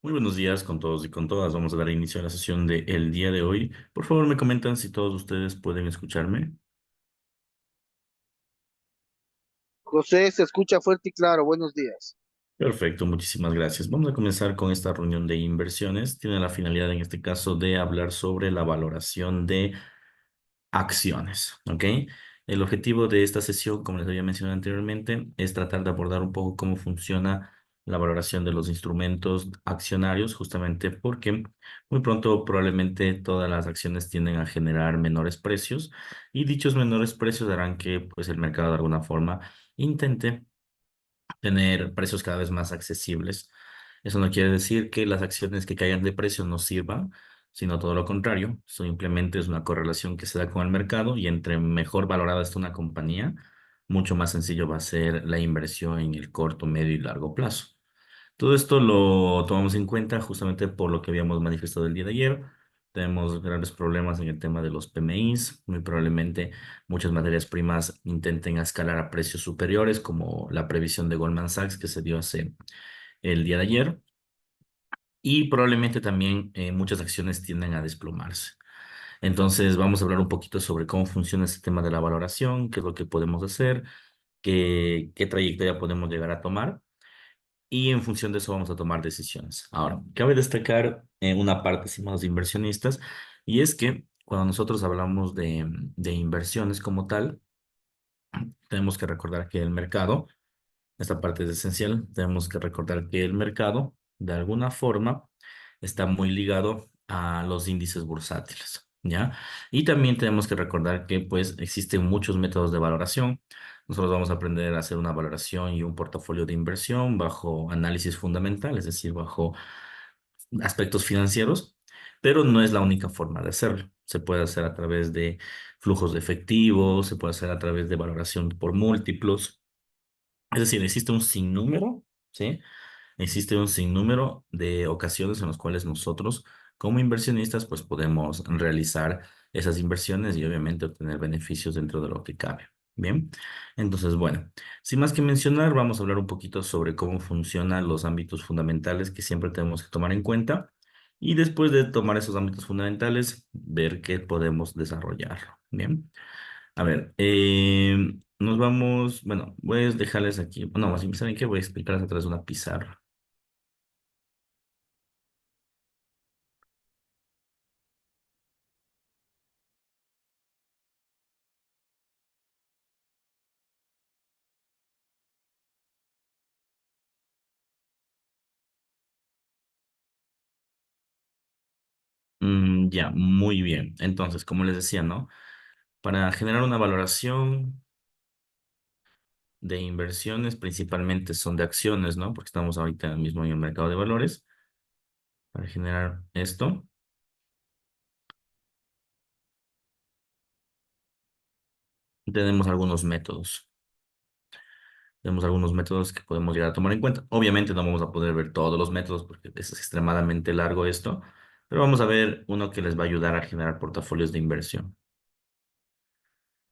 Muy buenos días con todos y con todas. Vamos a dar inicio a la sesión del día de hoy. Por favor, me comentan si todos ustedes pueden escucharme. José, se escucha fuerte y claro. Buenos días. Perfecto, muchísimas gracias. Vamos a comenzar con esta reunión de inversiones. Tiene la finalidad en este caso de hablar sobre la valoración de acciones, ¿ok? El objetivo de esta sesión, como les había mencionado anteriormente, es tratar de abordar un poco cómo funciona la valoración de los instrumentos accionarios, justamente porque muy pronto probablemente todas las acciones tienden a generar menores precios y dichos menores precios harán que pues el mercado de alguna forma intente tener precios cada vez más accesibles. Eso no quiere decir que las acciones que caigan de precio no sirvan, sino todo lo contrario. Simplemente es una correlación que se da con el mercado y entre mejor valorada está una compañía, mucho más sencillo va a ser la inversión en el corto, medio y largo plazo. Todo esto lo tomamos en cuenta justamente por lo que habíamos manifestado el día de ayer. Tenemos grandes problemas en el tema de los PMIs. Muy probablemente muchas materias primas intenten escalar a precios superiores, como la previsión de Goldman Sachs que se dio hace el día de ayer. Y probablemente también muchas acciones tienden a desplomarse. Entonces vamos a hablar un poquito sobre cómo funciona este tema de la valoración, qué es lo que podemos hacer, qué trayectoria podemos llegar a tomar y en función de eso vamos a tomar decisiones. Ahora, cabe destacar una parte, estimados inversionistas, y es que cuando nosotros hablamos de inversiones como tal, tenemos que recordar que el mercado, esta parte es esencial, tenemos que recordar que el mercado, de alguna forma, está muy ligado a los índices bursátiles, ¿ya? Y también tenemos que recordar que, pues, existen muchos métodos de valoración. Nosotros vamos a aprender a hacer una valoración y un portafolio de inversión bajo análisis fundamental, es decir, bajo aspectos financieros, pero no es la única forma de hacerlo. Se puede hacer a través de flujos de efectivo, se puede hacer a través de valoración por múltiplos. Es decir, existe un sinnúmero, ¿sí? Existe un sinnúmero de ocasiones en las cuales nosotros, como inversionistas, pues podemos realizar esas inversiones y obviamente obtener beneficios dentro de lo que cabe. Bien, entonces, bueno, sin más que mencionar, vamos a hablar un poquito sobre cómo funcionan los ámbitos fundamentales que siempre tenemos que tomar en cuenta y después de tomar esos ámbitos fundamentales, ver qué podemos desarrollar. Bien. A ver, nos vamos, bueno, voy a dejarles aquí, no, más bien, ¿saben qué? Voy a explicarles a través de una pizarra. Ya, muy bien. Entonces, como les decía, ¿no? Para generar una valoración de inversiones, principalmente son de acciones, ¿no? Porque estamos ahorita mismo en el mercado de valores. Para generar esto, tenemos algunos métodos. Tenemos algunos métodos que podemos llegar a tomar en cuenta. Obviamente no vamos a poder ver todos los métodos porque es extremadamente largo esto, pero vamos a ver uno que les va a ayudar a generar portafolios de inversión.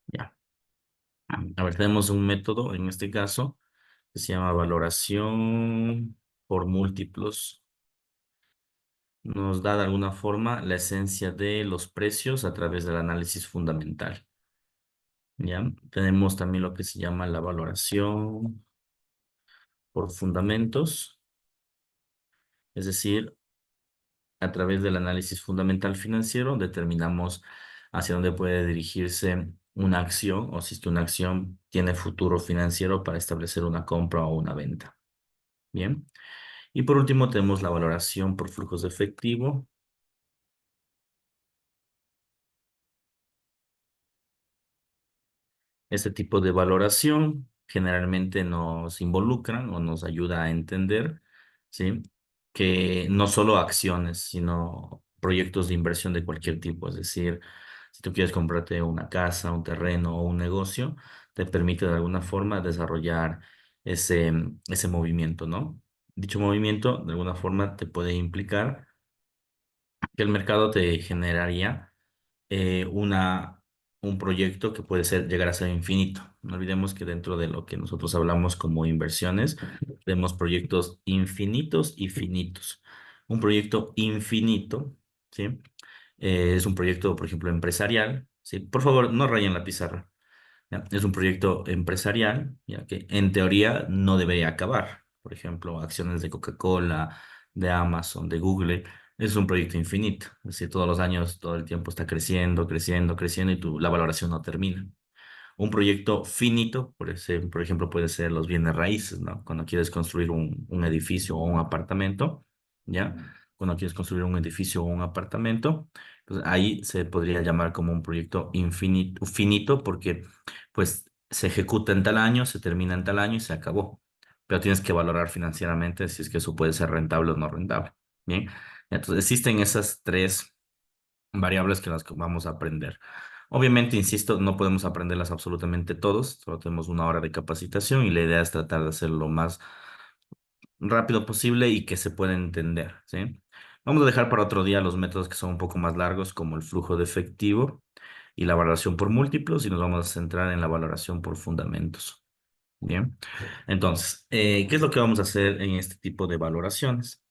Ya. A ver, tenemos un método en este caso que se llama valoración por múltiplos. Nos da de alguna forma la esencia de los precios a través del análisis fundamental. ¿Ya? Tenemos también lo que se llama la valoración por fundamentos, es decir, a través del análisis fundamental financiero determinamos hacia dónde puede dirigirse una acción o si es que una acción tiene futuro financiero para establecer una compra o una venta. Bien. Y por último tenemos la valoración por flujos de efectivo. Este tipo de valoración generalmente nos involucran o nos ayuda a entender, ¿sí? Que no solo acciones, sino proyectos de inversión de cualquier tipo. Es decir, si tú quieres comprarte una casa, un terreno o un negocio, te permite de alguna forma desarrollar ese movimiento, ¿no? Dicho movimiento, de alguna forma, te puede implicar que el mercado te generaría eh, una, un proyecto que puede ser, llegar a ser infinito. No olvidemos que dentro de lo que nosotros hablamos como inversiones, tenemos proyectos infinitos y finitos. Un proyecto infinito, ¿sí? Es un proyecto, por ejemplo, empresarial, ¿sí? Por favor, no rayen la pizarra. ¿Ya? Es un proyecto empresarial, ya que en teoría no debería acabar. Por ejemplo, acciones de Coca-Cola, de Amazon, de Google. Es un proyecto infinito. Es decir, todos los años, todo el tiempo está creciendo, creciendo, creciendo y la valoración no termina. Un proyecto finito, por ejemplo, puede ser los bienes raíces, ¿no? Cuando quieres construir un edificio o un apartamento, ¿ya? Cuando quieres construir un edificio o un apartamento, pues ahí se podría llamar como un proyecto infinito, finito, porque pues se ejecuta en tal año, se termina en tal año y se acabó. Pero tienes que valorar financieramente si es que eso puede ser rentable o no rentable. Bien, entonces existen esas tres variables que las que vamos a aprender. Obviamente, insisto, no podemos aprenderlas absolutamente todos, solo tenemos una hora de capacitación y la idea es tratar de hacerlo lo más rápido posible y que se pueda entender, ¿sí? Vamos a dejar para otro día los métodos que son un poco más largos, como el flujo de efectivo y la valoración por múltiplos, y nos vamos a centrar en la valoración por fundamentos. Bien, entonces, ¿qué es lo que vamos a hacer en este tipo de valoraciones?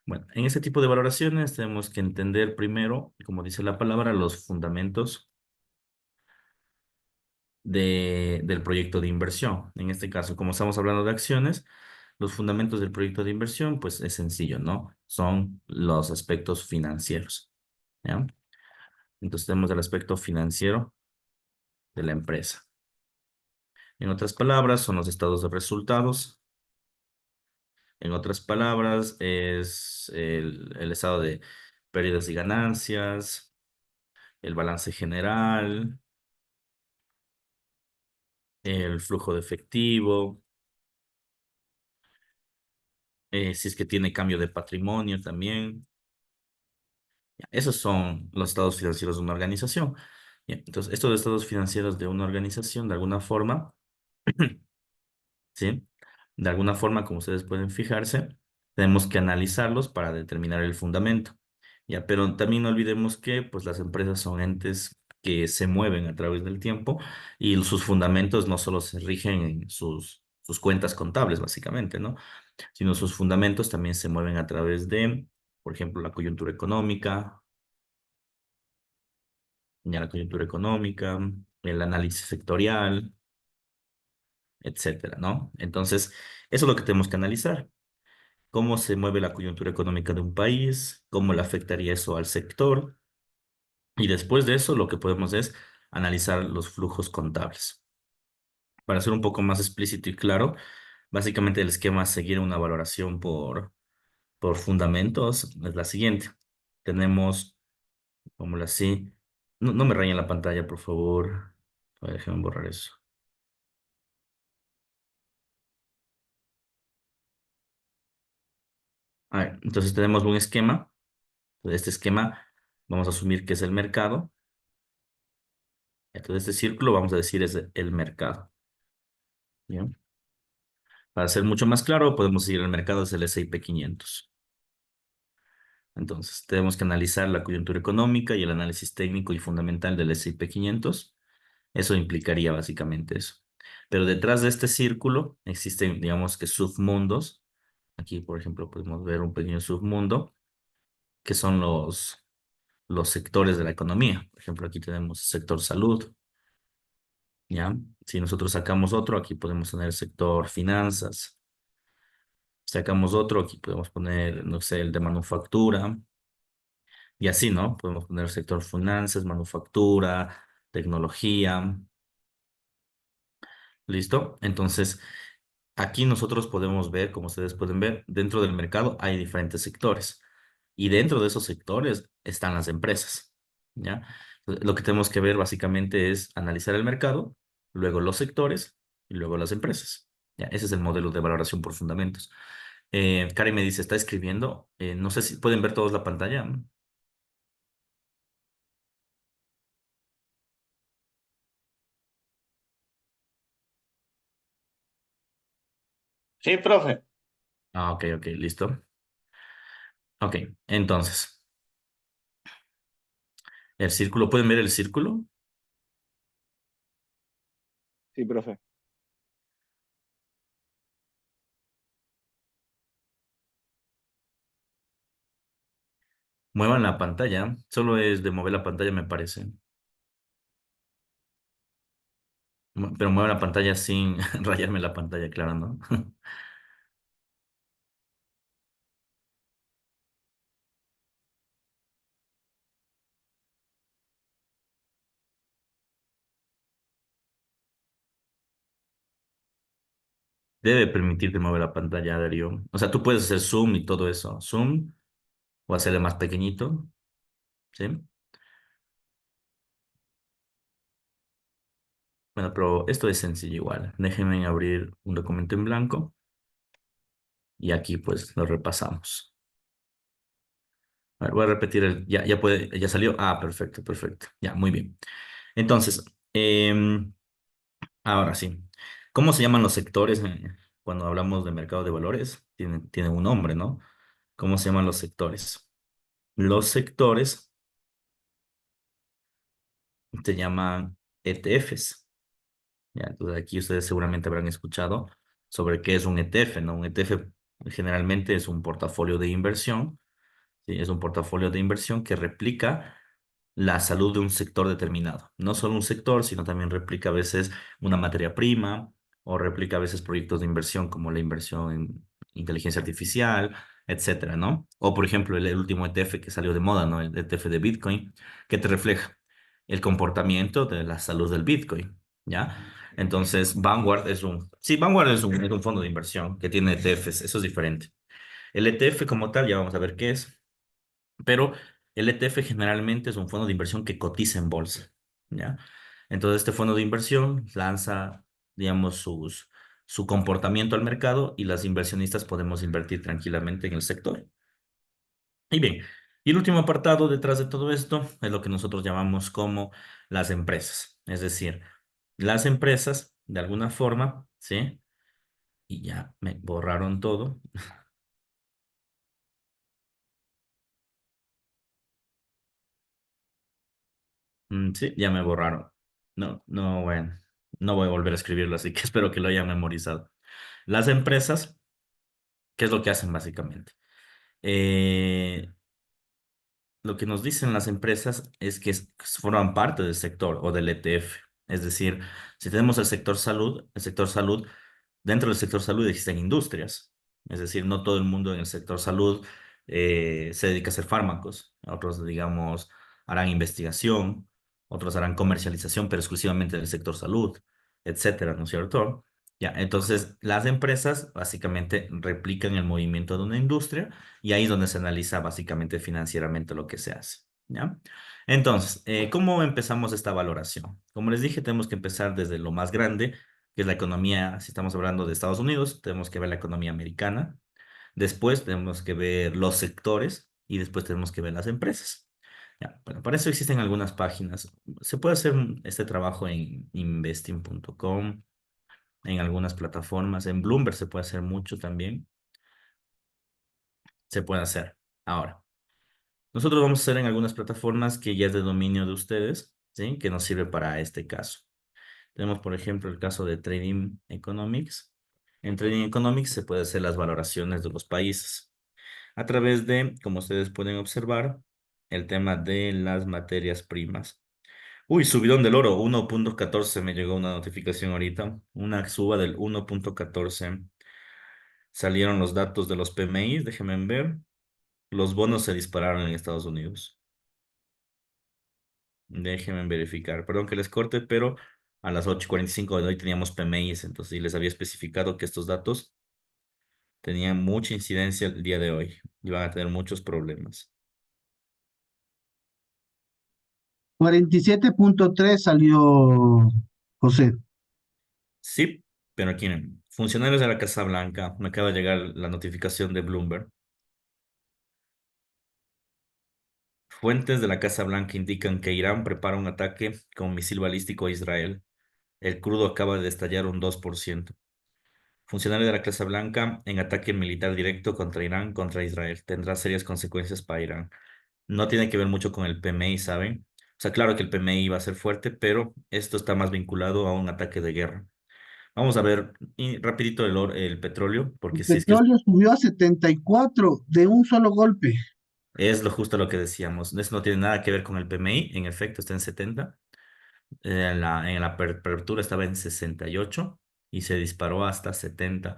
Bueno, en este tipo de valoraciones tenemos que entender primero, como dice la palabra, los fundamentos del proyecto de inversión. En este caso, como estamos hablando de acciones, los fundamentos del proyecto de inversión, pues es sencillo, ¿no? Son los aspectos financieros, ¿ya? Entonces tenemos el aspecto financiero de la empresa. En otras palabras, son los estados de resultados. En otras palabras, es el estado de pérdidas y ganancias, el balance general, el flujo de efectivo, si es que tiene cambio de patrimonio también. Ya, esos son los estados financieros de una organización. Ya, entonces, estos estados financieros de una organización, de alguna forma, ¿sí? De alguna forma, como ustedes pueden fijarse, tenemos que analizarlos para determinar el fundamento. Ya, pero también no olvidemos que pues, las empresas son entes que se mueven a través del tiempo y sus fundamentos no solo se rigen en sus cuentas contables, básicamente, ¿no? Sino sus fundamentos también se mueven a través de, por ejemplo, la coyuntura económica, ya la coyuntura económica, el análisis sectorial, etcétera, ¿no? Entonces, eso es lo que tenemos que analizar. Cómo se mueve la coyuntura económica de un país, cómo le afectaría eso al sector. Y después de eso, lo que podemos es analizar los flujos contables. Para ser un poco más explícito y claro, básicamente el esquema a seguir una valoración por fundamentos es la siguiente. Tenemos, como así, no me rayen la pantalla, por favor. A ver, déjenme borrar eso. A ver, entonces tenemos un esquema. Este esquema vamos a asumir que es el mercado. Entonces este círculo vamos a decir es el mercado. Bien. Para ser mucho más claro, podemos decir el mercado es el S&P 500. Entonces tenemos que analizar la coyuntura económica y el análisis técnico y fundamental del S&P 500. Eso implicaría básicamente eso. Pero detrás de este círculo existen, digamos que submundos. Aquí, por ejemplo, podemos ver un pequeño submundo que son los sectores de la economía. Por ejemplo, aquí tenemos el sector salud, ¿ya? Si nosotros sacamos otro, aquí podemos tener el sector finanzas. Sacamos otro, aquí podemos poner, no sé, el de manufactura. Y así, ¿no? Podemos poner el sector finanzas, manufactura, tecnología. ¿Listo? Entonces, aquí nosotros podemos ver, como ustedes pueden ver, dentro del mercado hay diferentes sectores. Y dentro de esos sectores están las empresas, ¿ya? Lo que tenemos que ver básicamente es analizar el mercado, luego los sectores y luego las empresas. ¿Ya? Ese es el modelo de valoración por fundamentos. Karen me dice, está escribiendo. No sé si pueden ver todos la pantalla. Sí, profe. Ah, ok, ok, listo. Ok, entonces, el círculo, ¿pueden ver el círculo? Sí, profe. Muevan la pantalla. Solo es de mover la pantalla, me parece. Pero muevan la pantalla sin rayarme la pantalla, claro, ¿no? Debe permitirte mover la pantalla, Darío. O sea, tú puedes hacer zoom y todo eso. Zoom o hacerle más pequeñito, ¿sí? Bueno, pero esto es sencillo igual. Déjenme abrir un documento en blanco y aquí pues lo repasamos. A ver, voy a repetir ya puede, ya salió. Ah, perfecto, perfecto. Ya, muy bien. Entonces, ahora sí. ¿Cómo se llaman los sectores cuando hablamos de mercado de valores? Tiene un nombre, ¿no? ¿Cómo se llaman los sectores? Los sectores se llaman ETFs. Ya, entonces aquí ustedes seguramente habrán escuchado sobre qué es un ETF, ¿no? Un ETF generalmente es un portafolio de inversión, ¿sí? Es un portafolio de inversión que replica la salud de un sector determinado. No solo un sector, sino también replica a veces una materia prima o replica a veces proyectos de inversión como la inversión en inteligencia artificial, etcétera, ¿no? O por ejemplo el último ETF que salió de moda, ¿no? El ETF de Bitcoin, que te refleja el comportamiento de la salud del Bitcoin, ¿ya? Entonces, Vanguard sí, Vanguard es un fondo de inversión que tiene ETFs, eso es diferente. El ETF como tal, ya vamos a ver qué es. Pero el ETF generalmente es un fondo de inversión que cotiza en bolsa, ¿ya? Entonces este fondo de inversión lanza, digamos, su comportamiento al mercado y las inversionistas podemos invertir tranquilamente en el sector. Y bien, y el último apartado detrás de todo esto es lo que nosotros llamamos como las empresas. Es decir, las empresas, de alguna forma, ¿sí? Y ya me borraron todo. Sí, ya me borraron. No, no, bueno, no voy a volver a escribirlo, así que espero que lo hayan memorizado. Las empresas, ¿qué es lo que hacen básicamente? Eh, lo que nos dicen las empresas es que forman parte del sector o del ETF. Es decir, si tenemos el sector salud, dentro del sector salud existen industrias. Es decir, no todo el mundo en el sector salud se dedica a hacer fármacos. Otros, digamos, harán investigación, otros harán comercialización, pero exclusivamente del sector salud, etcétera, ¿no es cierto? Ya, entonces las empresas básicamente replican el movimiento de una industria y ahí es donde se analiza básicamente financieramente lo que se hace, ¿ya? Entonces, ¿cómo empezamos esta valoración? Como les dije, tenemos que empezar desde lo más grande, que es la economía. Si estamos hablando de Estados Unidos, tenemos que ver la economía americana. Después tenemos que ver los sectores y después tenemos que ver las empresas. Ya, bueno, para eso existen algunas páginas. Se puede hacer este trabajo en investing.com, en algunas plataformas. En Bloomberg se puede hacer mucho también. Se puede hacer. Ahora, nosotros vamos a hacer en algunas plataformas que ya es de dominio de ustedes, ¿sí? Que nos sirve para este caso. Tenemos, por ejemplo, el caso de Trading Economics. En Trading Economics se puede hacer las valoraciones de los países a través de, como ustedes pueden observar, el tema de las materias primas. Uy, subidón del oro, 1.14, me llegó una notificación ahorita, una suba del 1.14. Salieron los datos de los PMI, déjenme ver. Los bonos se dispararon en Estados Unidos. Déjenme verificar. Perdón que les corte, pero a las 8:45 de hoy teníamos PMIs, entonces sí les había especificado que estos datos tenían mucha incidencia el día de hoy y van a tener muchos problemas. 47.3 salió José. Sí, pero aquí funcionarios de la Casa Blanca, me acaba de llegar la notificación de Bloomberg. Fuentes de la Casa Blanca indican que Irán prepara un ataque con misil balístico a Israel. El crudo acaba de estallar un 2%. Funcionario de la Casa Blanca en ataque militar directo contra Irán, contra Israel. Tendrá serias consecuencias para Irán. No tiene que ver mucho con el PMI, ¿saben? O sea, claro que el PMI va a ser fuerte, pero esto está más vinculado a un ataque de guerra. Vamos a ver y rapidito el petróleo, El porque si es que petróleo subió a 74 de un solo golpe. Es lo justo lo que decíamos. Eso no tiene nada que ver con el PMI. En efecto, está en 70. En la apertura estaba en 68 y se disparó hasta 70.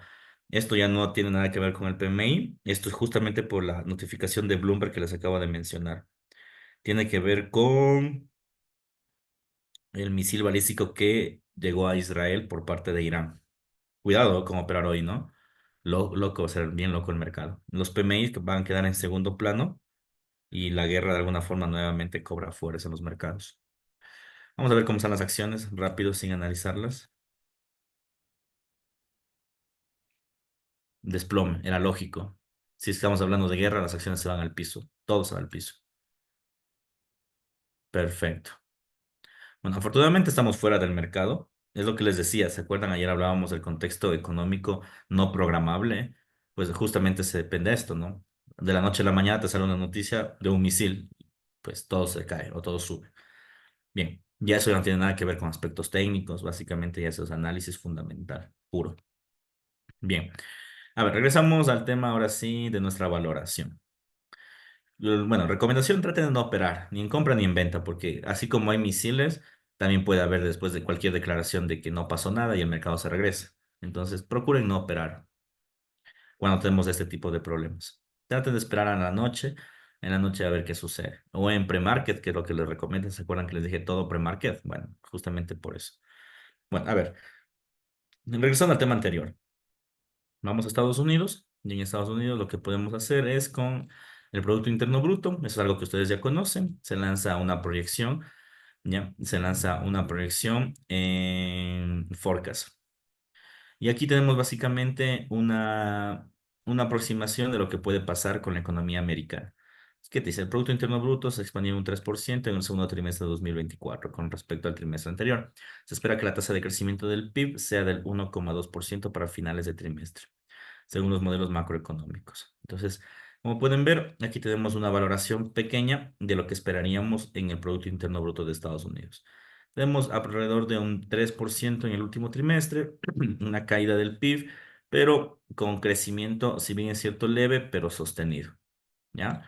Esto ya no tiene nada que ver con el PMI. Esto es justamente por la notificación de Bloomberg que les acabo de mencionar. Tiene que ver con el misil balístico que llegó a Israel por parte de Irán. Cuidado con operar hoy, ¿no? Loco, o sea, bien loco el mercado. Los PMI que van a quedar en segundo plano y la guerra de alguna forma nuevamente cobra fuerza en los mercados. Vamos a ver cómo están las acciones, rápido, sin analizarlas. Desplome, era lógico. Si estamos hablando de guerra, las acciones se van al piso, todo se va al piso. Perfecto. Bueno, afortunadamente estamos fuera del mercado. Es lo que les decía, ¿se acuerdan? Ayer hablábamos del contexto económico no programable. Pues justamente se depende de esto, ¿no? De la noche a la mañana te sale una noticia de un misil, pues todo se cae o todo sube. Bien, ya eso ya no tiene nada que ver con aspectos técnicos, básicamente ya eso es análisis fundamental, puro. Bien, a ver, regresamos al tema ahora sí de nuestra valoración. Bueno, recomendación, traten de no operar, ni en compra ni en venta, porque así como hay misiles, también puede haber después de cualquier declaración de que no pasó nada y el mercado se regresa. Entonces, procuren no operar cuando tenemos este tipo de problemas. Traten de esperar a la noche, en la noche a ver qué sucede. O en pre-market, que es lo que les recomiendo. ¿Se acuerdan que les dije todo pre-market? Bueno, justamente por eso. Bueno, a ver, regresando al tema anterior. Vamos a Estados Unidos y en Estados Unidos lo que podemos hacer es con el Producto Interno Bruto, eso es algo que ustedes ya conocen, se lanza una proyección, ¿ya? Se lanza una proyección en forecast. Y aquí tenemos básicamente una aproximación de lo que puede pasar con la economía americana. ¿Qué te dice? El Producto Interno Bruto se expandió un 3% en el segundo trimestre de 2024 con respecto al trimestre anterior. Se espera que la tasa de crecimiento del PIB sea del 1,2% para finales de trimestre según los modelos macroeconómicos. Entonces, como pueden ver, aquí tenemos una valoración pequeña de lo que esperaríamos en el Producto Interno Bruto de Estados Unidos. Tenemos alrededor de un 3% en el último trimestre, una caída del PIB, pero con crecimiento, si bien es cierto, leve, pero sostenido. ¿Ya?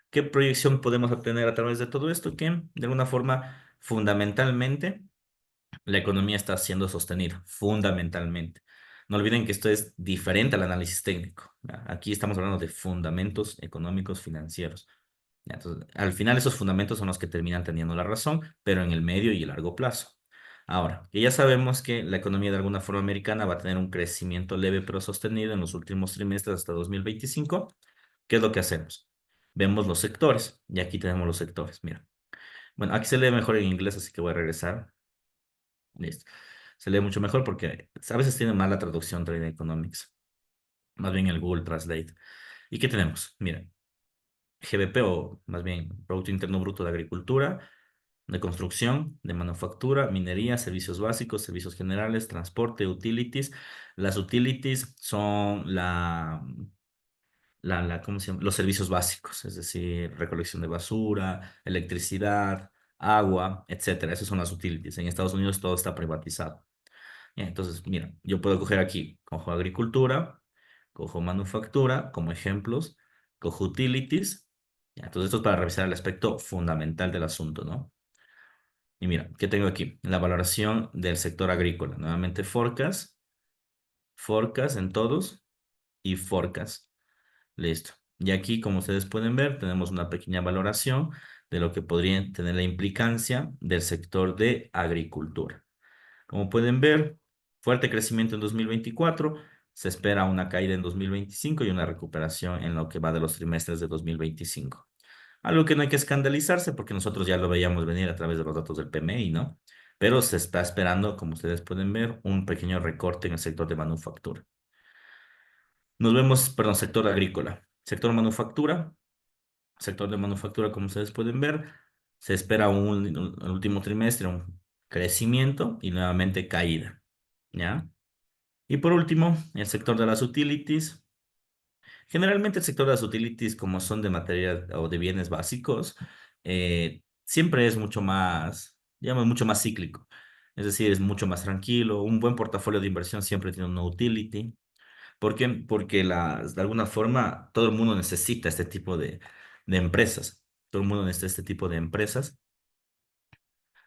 ¿Qué proyección podemos obtener a través de todo esto? Que de alguna forma, fundamentalmente, la economía está siendo sostenida, fundamentalmente. No olviden que esto es diferente al análisis técnico. ¿Ya? Aquí estamos hablando de fundamentos económicos financieros. ¿Ya? Entonces, al final esos fundamentos son los que terminan teniendo la razón, pero en el medio y el largo plazo. Ahora, que ya sabemos que la economía de alguna forma americana va a tener un crecimiento leve pero sostenido en los últimos trimestres hasta 2025, ¿qué es lo que hacemos? Vemos los sectores, y aquí tenemos los sectores, mira. Bueno, aquí se lee mejor en inglés, así que voy a regresar. Listo. Se lee mucho mejor porque a veces tiene mala traducción Trade Economics, más bien el Google Translate. ¿Y qué tenemos? Miren, GBP o más bien Producto Interno Bruto de Agricultura, de construcción, de manufactura, minería, servicios básicos, servicios generales, transporte, utilities. Las utilities son ¿cómo se llama? Los servicios básicos, es decir, recolección de basura, electricidad, agua, etcétera. Esas son las utilities. En Estados Unidos todo está privatizado. Ya, entonces, mira, yo puedo coger aquí, cojo agricultura, cojo manufactura como ejemplos, cojo utilities. Ya, entonces, esto es para revisar el aspecto fundamental del asunto, ¿no? Y mira, ¿qué tengo aquí? La valoración del sector agrícola. Nuevamente, forecast en todos y forecast. Listo. Y aquí, como ustedes pueden ver, tenemos una pequeña valoración de lo que podría tener la implicancia del sector de agricultura. Como pueden ver, fuerte crecimiento en 2024, se espera una caída en 2025 y una recuperación en lo que va de los trimestres de 2025. Algo que no hay que escandalizarse porque nosotros ya lo veíamos venir a través de los datos del PMI, ¿no? Pero se está esperando, como ustedes pueden ver, un pequeño recorte en el sector de manufactura. Nos vemos, perdón, sector agrícola. Sector de manufactura, como ustedes pueden ver, se espera el último trimestre, un crecimiento y nuevamente caída. ¿Ya? Y por último, el sector de las utilities. Generalmente el sector de las utilities, como son de material o de bienes básicos, siempre es mucho más, digamos, mucho más cíclico. Es decir, es mucho más tranquilo. Un buen portafolio de inversión siempre tiene una utility. ¿Por qué? Porque de alguna forma todo el mundo necesita este tipo de empresas. Todo el mundo necesita este tipo de empresas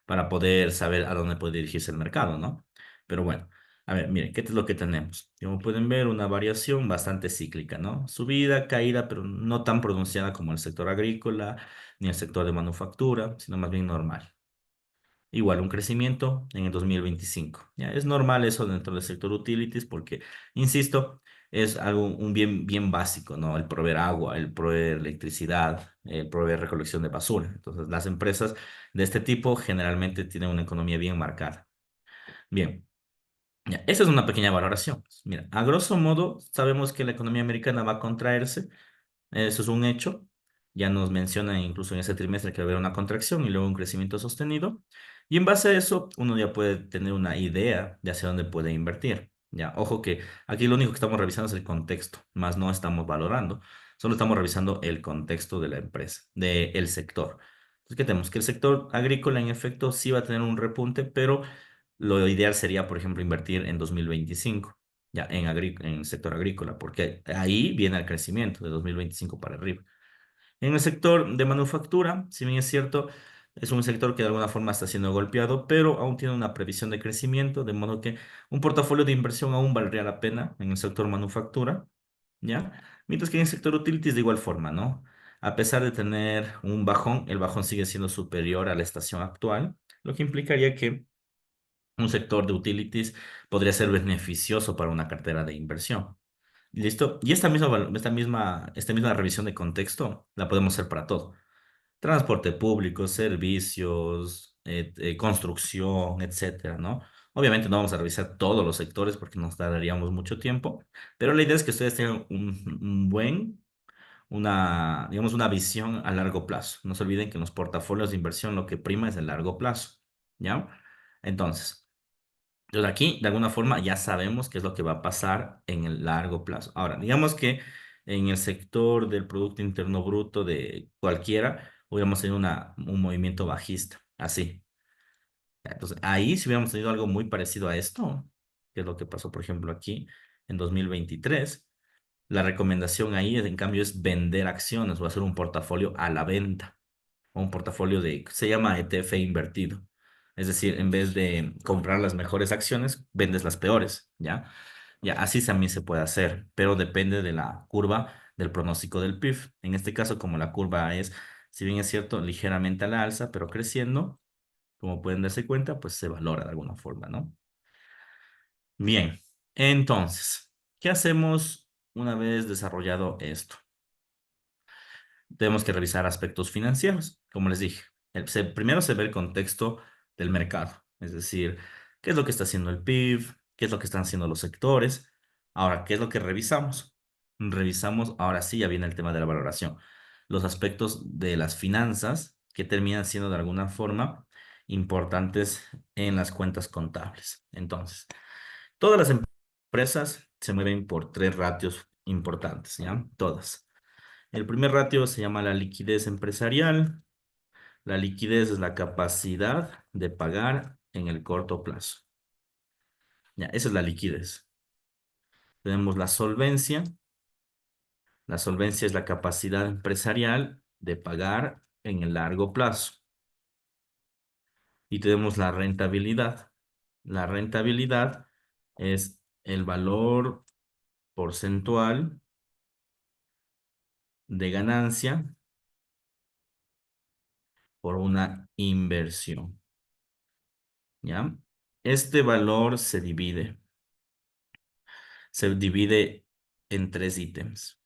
para poder saber a dónde puede dirigirse el mercado, ¿no? Pero bueno, a ver, miren, ¿qué es lo que tenemos? Como pueden ver, una variación bastante cíclica, ¿no? Subida, caída, pero no tan pronunciada como el sector agrícola ni el sector de manufactura, sino más bien normal. Igual un crecimiento en el 2025. Ya es normal eso dentro del sector utilities porque, insisto, es algo, un bien, bien básico, ¿no? El proveer agua, el proveer electricidad, el proveer recolección de basura. Entonces, las empresas de este tipo generalmente tienen una economía bien marcada. Bien, ya, esa es una pequeña valoración. Mira, a grosso modo, sabemos que la economía americana va a contraerse, eso es un hecho. Ya nos mencionan incluso en ese trimestre que va a haber una contracción y luego un crecimiento sostenido. Y en base a eso, uno ya puede tener una idea de hacia dónde puede invertir. Ya, ojo que aquí lo único que estamos revisando es el contexto, más no estamos valorando. Solo estamos revisando el contexto de la empresa, del sector. Entonces, ¿qué tenemos? Que el sector agrícola, en efecto, sí va a tener un repunte, pero lo ideal sería, por ejemplo, invertir en 2025 ya en el sector agrícola, porque ahí viene el crecimiento de 2025 para arriba. En el sector de manufactura, si bien es cierto, es un sector que de alguna forma está siendo golpeado, pero aún tiene una previsión de crecimiento, de modo que un portafolio de inversión aún valdría la pena en el sector manufactura, ¿ya? Mientras que en el sector utilities de igual forma, ¿no? A pesar de tener un bajón, el bajón sigue siendo superior a la estación actual, lo que implicaría que un sector de utilities podría ser beneficioso para una cartera de inversión. ¿Listo? Y esta misma revisión de contexto la podemos hacer para todo. Transporte público, servicios, construcción, etcétera, ¿no? Obviamente no vamos a revisar todos los sectores porque nos tardaríamos mucho tiempo, pero la idea es que ustedes tengan digamos, una visión a largo plazo. No se olviden que en los portafolios de inversión lo que prima es el largo plazo, ¿ya? Entonces, aquí, de alguna forma, ya sabemos qué es lo que va a pasar en el largo plazo. Ahora, digamos que en el sector del Producto Interno Bruto de cualquiera, hubiéramos tenido un movimiento bajista, así. Entonces, ahí si hubiéramos tenido algo muy parecido a esto, que es lo que pasó, por ejemplo, aquí en 2023, la recomendación ahí, en cambio, es vender acciones o hacer un portafolio a la venta o un portafolio se llama ETF invertido. Es decir, en vez de comprar las mejores acciones, vendes las peores, ¿ya? Ya, así también se puede hacer, pero depende de la curva del pronóstico del PIB. En este caso, como la curva es, si bien es cierto, ligeramente a la alza, pero creciendo, como pueden darse cuenta, pues se valora de alguna forma, ¿no? Bien, entonces, ¿qué hacemos una vez desarrollado esto? Tenemos que revisar aspectos financieros, como les dije. Primero se ve el contexto del mercado, es decir, qué es lo que está haciendo el PIB, qué es lo que están haciendo los sectores. Ahora, ¿qué es lo que revisamos? Revisamos, ahora sí, ya viene el tema de la valoración, los aspectos de las finanzas que terminan siendo de alguna forma importantes en las cuentas contables. Entonces, todas las empresas se mueven por tres ratios importantes, ¿ya? Todas. El primer ratio se llama la liquidez empresarial. La liquidez es la capacidad de pagar en el corto plazo. Ya, esa es la liquidez. Tenemos la solvencia. La solvencia es la capacidad empresarial de pagar en el largo plazo. Y tenemos la rentabilidad. La rentabilidad es el valor porcentual de ganancia por una inversión. ¿Ya? Este valor se divide en tres ítems.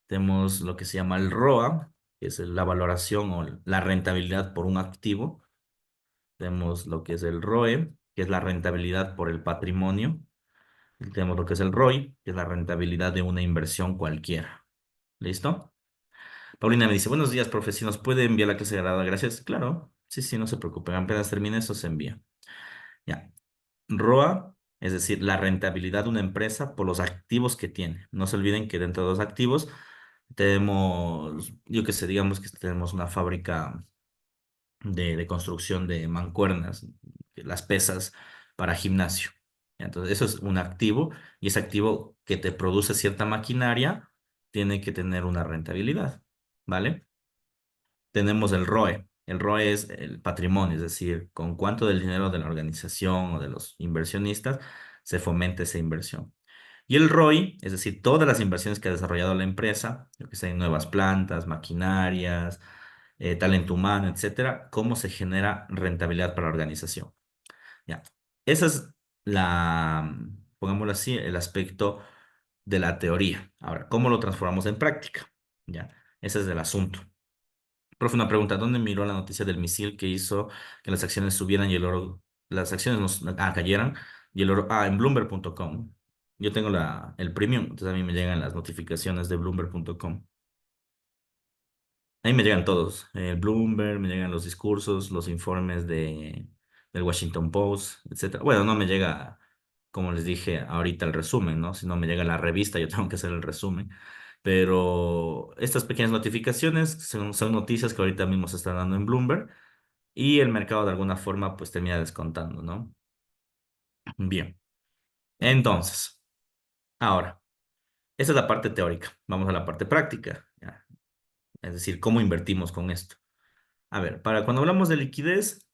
Tenemos lo que se llama el ROA, que es la valoración o la rentabilidad por un activo. Tenemos lo que es el ROE, que es la rentabilidad por el patrimonio. Y tenemos lo que es el ROI, que es la rentabilidad de una inversión cualquiera. ¿Listo? Paulina me dice, buenos días, profe, si nos puede enviar la clase grabada, gracias. Claro, sí, sí, no se preocupen, apenas termine eso se envía. Ya. ROA, es decir, la rentabilidad de una empresa por los activos que tiene. No se olviden que dentro de los activos tenemos, yo que sé, digamos que tenemos una fábrica de construcción de mancuernas, las pesas para gimnasio. Entonces, eso es un activo y ese activo que te produce cierta maquinaria tiene que tener una rentabilidad. ¿vale? Tenemos el ROE. El ROE es el patrimonio, es decir, con cuánto del dinero de la organización o de los inversionistas se fomenta esa inversión. Y el ROI, es decir, todas las inversiones que ha desarrollado la empresa, yo que sé, en nuevas plantas, maquinarias, talento humano, etcétera, cómo se genera rentabilidad para la organización. Ya. Esa es pongámoslo así, el aspecto de la teoría. Ahora, ¿cómo lo transformamos en práctica? Ya. Ese es el asunto. Profe, una pregunta, ¿dónde miró la noticia del misil que hizo que las acciones subieran y el oro, las acciones cayeran y el oro, en Bloomberg.com. Yo tengo el premium, entonces a mí me llegan las notificaciones de Bloomberg.com. Ahí me llegan todos, Bloomberg, me llegan los discursos, los informes del Washington Post, etcétera. Bueno, no me llega, como les dije ahorita, el resumen, ¿no? Si no me llega la revista, yo tengo que hacer el resumen. Pero estas pequeñas notificaciones son noticias que ahorita mismo se están dando en Bloomberg y el mercado de alguna forma pues termina descontando, ¿no? Bien, entonces, ahora, esa es la parte teórica. Vamos a la parte práctica, ¿ya? Es decir, ¿cómo invertimos con esto? A ver, para cuando hablamos de liquidez,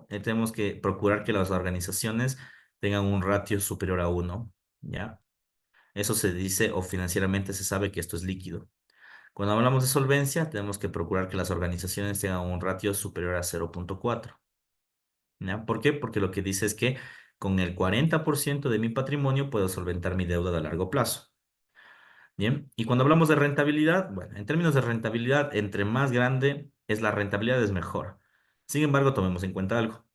tenemos que procurar que las organizaciones tengan un ratio superior a uno, ¿ya? Eso se dice o financieramente se sabe que esto es líquido. Cuando hablamos de solvencia, tenemos que procurar que las organizaciones tengan un ratio superior a 0,4. ¿Ya? ¿Por qué? Porque lo que dice es que con el 40% de mi patrimonio puedo solventar mi deuda de largo plazo. Bien, y cuando hablamos de rentabilidad, bueno, en términos de rentabilidad, entre más grande es la rentabilidad, es mejor. Sin embargo, tomemos en cuenta algo.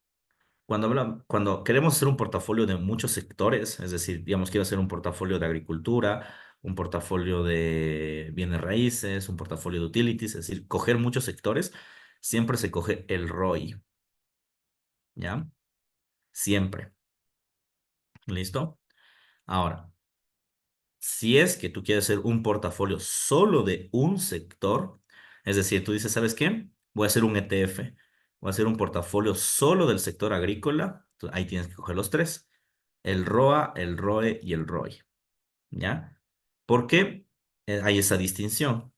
Cuando queremos hacer un portafolio de muchos sectores, es decir, digamos, quiero hacer un portafolio de agricultura, un portafolio de bienes raíces, un portafolio de utilities, es decir, coger muchos sectores, siempre se coge el ROI, ¿ya? Siempre. ¿Listo? Ahora, si es que tú quieres hacer un portafolio solo de un sector, es decir, tú dices, ¿sabes qué? Voy a hacer un ETF, voy a hacer un portafolio solo del sector agrícola, ahí tienes que coger los tres, el ROA, el ROE y el ROI, ¿ya? ¿Por qué hay esa distinción?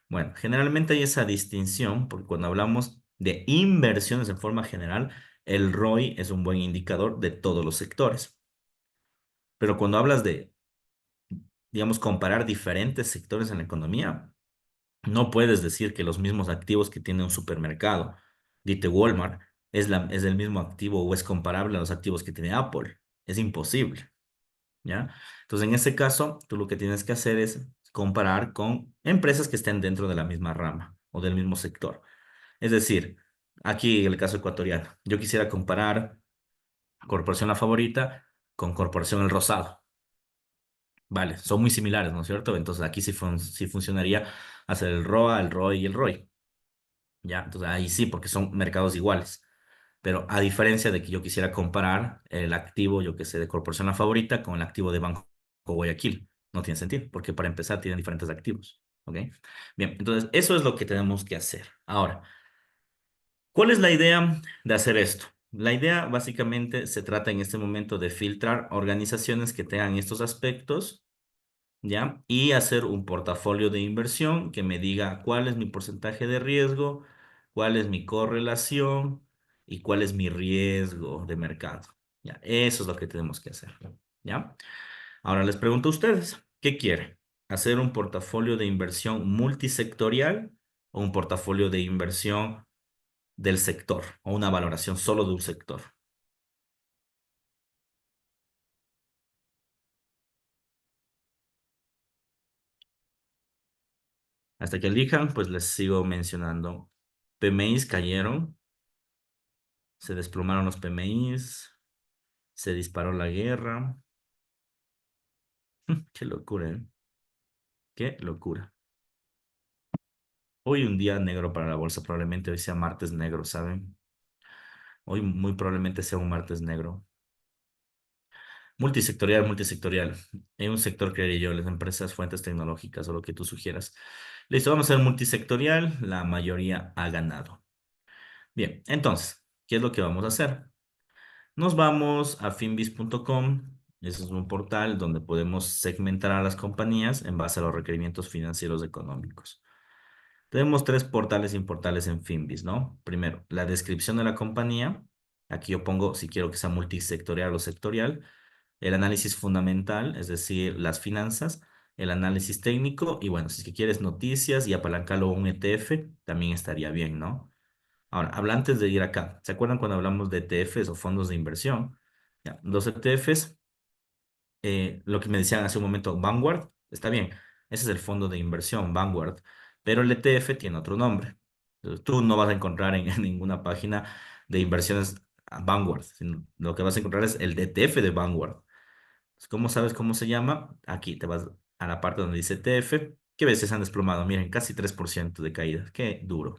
Bueno, generalmente hay esa distinción porque cuando hablamos de inversiones en forma general, el ROI es un buen indicador de todos los sectores. Pero cuando hablas de, digamos, comparar diferentes sectores en la economía, no puedes decir que los mismos activos que tiene un supermercado, dite Walmart, es el mismo activo o es comparable a los activos que tiene Apple. Es imposible, ¿ya? Entonces, en ese caso, tú lo que tienes que hacer es comparar con empresas que estén dentro de la misma rama o del mismo sector. Es decir, aquí el caso ecuatoriano, yo quisiera comparar Corporación La Favorita con Corporación El Rosado. Vale, son muy similares, ¿no es cierto? Entonces aquí sí funcionaría hacer el ROA, el ROI y el ROI. ¿Ya? Entonces ahí sí, porque son mercados iguales. Pero a diferencia de que yo quisiera comparar el activo, yo que sé, de Corporación La Favorita con el activo de Banco Guayaquil. No tiene sentido, porque para empezar tienen diferentes activos. ¿Ok? Bien, entonces eso es lo que tenemos que hacer. Ahora, ¿cuál es la idea de hacer esto? La idea básicamente se trata en este momento de filtrar organizaciones que tengan estos aspectos, ¿ya? Y hacer un portafolio de inversión que me diga cuál es mi porcentaje de riesgo, cuál es mi correlación y cuál es mi riesgo de mercado. ¿Ya? Eso es lo que tenemos que hacer, ¿ya? Ahora les pregunto a ustedes, ¿qué quieren? ¿Hacer un portafolio de inversión multisectorial o un portafolio de inversión del sector o una valoración solo de un sector? Hasta que elijan, pues les sigo mencionando. PMIs cayeron, se desplomaron los PMIs, se disparó la guerra. Qué locura, ¿eh? Qué locura. Hoy un día negro para la bolsa, probablemente hoy sea martes negro, ¿saben? Hoy muy probablemente sea un martes negro. Multisectorial, multisectorial. En un sector, creería yo, las empresas, fuentes tecnológicas o lo que tú sugieras. Listo, vamos a hacer multisectorial. La mayoría ha ganado. Bien, entonces, ¿qué es lo que vamos a hacer? Nos vamos a finbis.com. Ese es un portal donde podemos segmentar a las compañías en base a los requerimientos financieros económicos. Tenemos tres portales importantes en Finviz, ¿no? Primero, la descripción de la compañía. Aquí yo pongo si quiero que sea multisectorial o sectorial. El análisis fundamental, es decir, las finanzas. El análisis técnico. Y bueno, si es que quieres noticias y apalancarlo a un ETF, también estaría bien, ¿no? Ahora, habla antes de ir acá. ¿Se acuerdan cuando hablamos de ETFs o fondos de inversión? Ya, los ETFs, lo que me decían hace un momento, Vanguard, está bien, ese es el fondo de inversión, Vanguard, pero el ETF tiene otro nombre. Tú no vas a encontrar en, en ninguna página de inversiones Vanguard, sino lo que vas a encontrar es el ETF de Vanguard. ¿Cómo sabes cómo se llama? Aquí te vas a la parte donde dice ETF, que veces han desplomado, miren, casi 3% de caída, qué duro.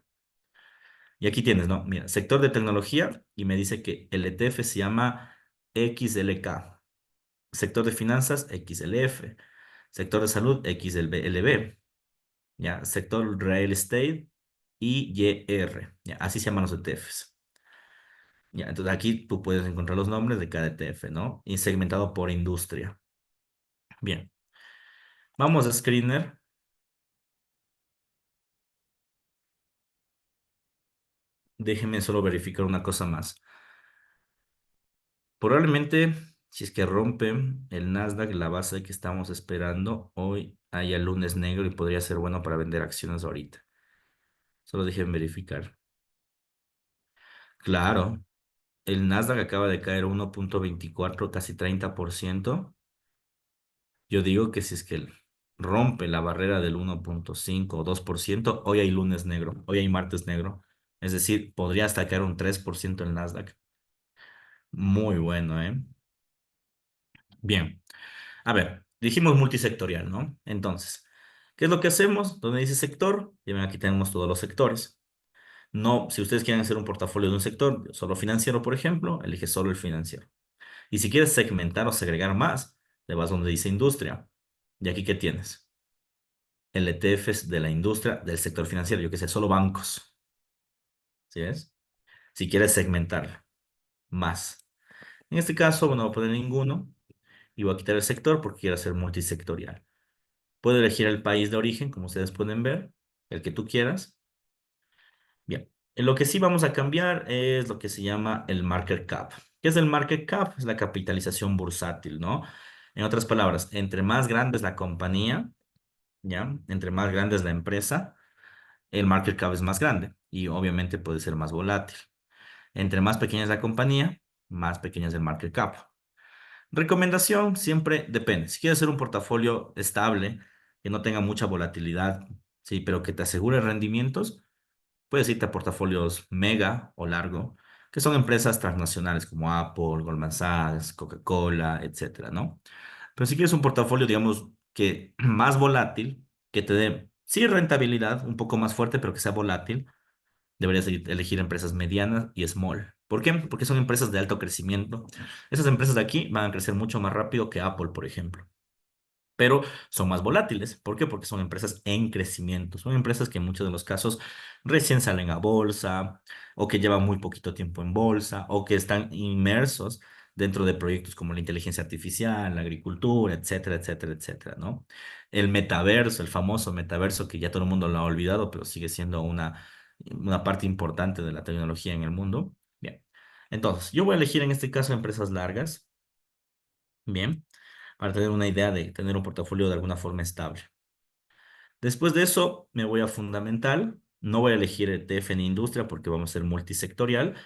Y aquí tienes, ¿no? Mira, sector de tecnología y me dice que el ETF se llama XLK. Sector de finanzas, XLF. Sector de salud, XLB. ¿Ya? Sector real estate, IYR. ¿Ya? Así se llaman los ETFs. ¿Ya? Entonces aquí tú puedes encontrar los nombres de cada ETF, ¿no? Y segmentado por industria. Bien. Vamos a Screener. Déjenme solo verificar una cosa más. Probablemente, si es que rompe el Nasdaq, la base que estamos esperando, hoy haya lunes negro y podría ser bueno para vender acciones ahorita. Solo dejen verificar. Claro, el Nasdaq acaba de caer 1,24, casi 30%. Yo digo que si es que rompe la barrera del 1,5 o 2%, hoy hay lunes negro, hoy hay martes negro. Es decir, podría hasta caer un 3% el Nasdaq. Muy bueno, ¿eh? Bien. A ver, dijimos multisectorial, ¿no? Entonces, ¿qué es lo que hacemos? Donde dice sector, y ven, aquí tenemos todos los sectores. No, si ustedes quieren hacer un portafolio de un sector, solo financiero, por ejemplo, elige solo el financiero. Y si quieres segmentar o segregar más, te vas donde dice industria. ¿Y aquí qué tienes? El ETF es de la industria del sector financiero, yo qué sé, solo bancos. ¿Sí ves? Si quieres segmentar más. En este caso, bueno, no voy a poner ninguno y voy a quitar el sector porque quiero hacer multisectorial. Puedo elegir el país de origen, como ustedes pueden ver, el que tú quieras. Bien, en lo que sí vamos a cambiar es lo que se llama el market cap. ¿Qué es el market cap? Es la capitalización bursátil, ¿no? En otras palabras, entre más grande es la compañía, ¿ya? Entre más grande es la empresa, el market cap es más grande y obviamente puede ser más volátil. Entre más pequeña es la compañía, más pequeña es el market cap. Recomendación, siempre depende. Si quieres hacer un portafolio estable, que no tenga mucha volatilidad, sí, pero que te asegure rendimientos, puedes irte a portafolios mega o largo, que son empresas transnacionales como Apple, Goldman Sachs, Coca-Cola, etcétera, ¿no? Pero si quieres un portafolio, digamos, que más volátil, que te dé, sí, rentabilidad, un poco más fuerte, pero que sea volátil, deberías elegir empresas medianas y small. ¿Por qué? Porque son empresas de alto crecimiento. Esas empresas de aquí van a crecer mucho más rápido que Apple, por ejemplo, pero son más volátiles. ¿Por qué? Porque son empresas en crecimiento. Son empresas que en muchos de los casos recién salen a bolsa o que llevan muy poquito tiempo en bolsa o que están inmersos dentro de proyectos como la inteligencia artificial, la agricultura, etcétera, etcétera, etcétera, ¿no? El metaverso, el famoso metaverso que ya todo el mundo lo ha olvidado, pero sigue siendo una parte importante de la tecnología en el mundo. Bien. Entonces, yo voy a elegir en este caso empresas largas. Bien, para tener una idea de tener un portafolio de alguna forma estable. Después de eso, me voy a fundamental. No voy a elegir ETF ni industria porque vamos a ser multisectorial.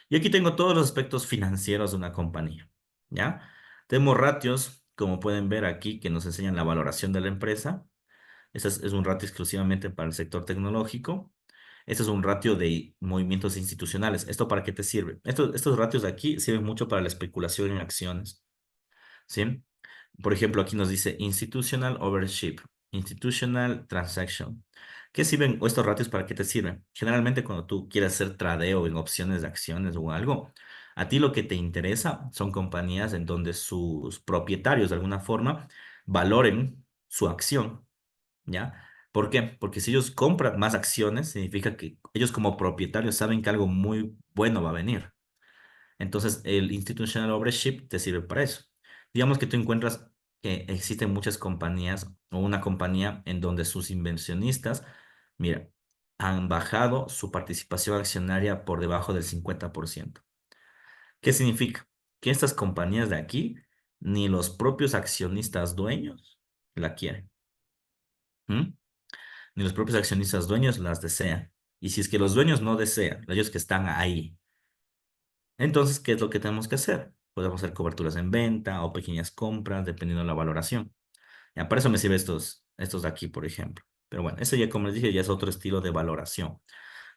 Y aquí tengo todos los aspectos financieros de una compañía. ¿Ya? Tenemos ratios, como pueden ver aquí, que nos enseñan la valoración de la empresa. Ese es un ratio exclusivamente para el sector tecnológico. Este es un ratio de movimientos institucionales. ¿Esto para qué te sirve? Estos ratios de aquí sirven mucho para la especulación en acciones. ¿Sí? Por ejemplo, aquí nos dice Institutional Ownership, Institutional Transaction. ¿Qué sirven o estos ratios para qué te sirven? Generalmente cuando tú quieres hacer tradeo en opciones de acciones o algo, a ti lo que te interesa son compañías en donde sus propietarios de alguna forma valoren su acción, ¿ya? ¿Por qué? Porque si ellos compran más acciones, significa que ellos como propietarios saben que algo muy bueno va a venir. Entonces, el Institutional Ownership te sirve para eso. Digamos que tú encuentras que existen muchas compañías o una compañía en donde sus inversionistas, mira, han bajado su participación accionaria por debajo del 50%. ¿Qué significa? Que estas compañías de aquí, ni los propios accionistas dueños la quieren. ¿Mm? Ni los propios accionistas dueños las desean. Y si es que los dueños no desean, ellos que están ahí, entonces, ¿qué es lo que tenemos que hacer? Podemos hacer coberturas en venta o pequeñas compras, dependiendo de la valoración. Ya, para eso me sirven estos de aquí, por ejemplo. Pero bueno, ese ya, como les dije, ya es otro estilo de valoración.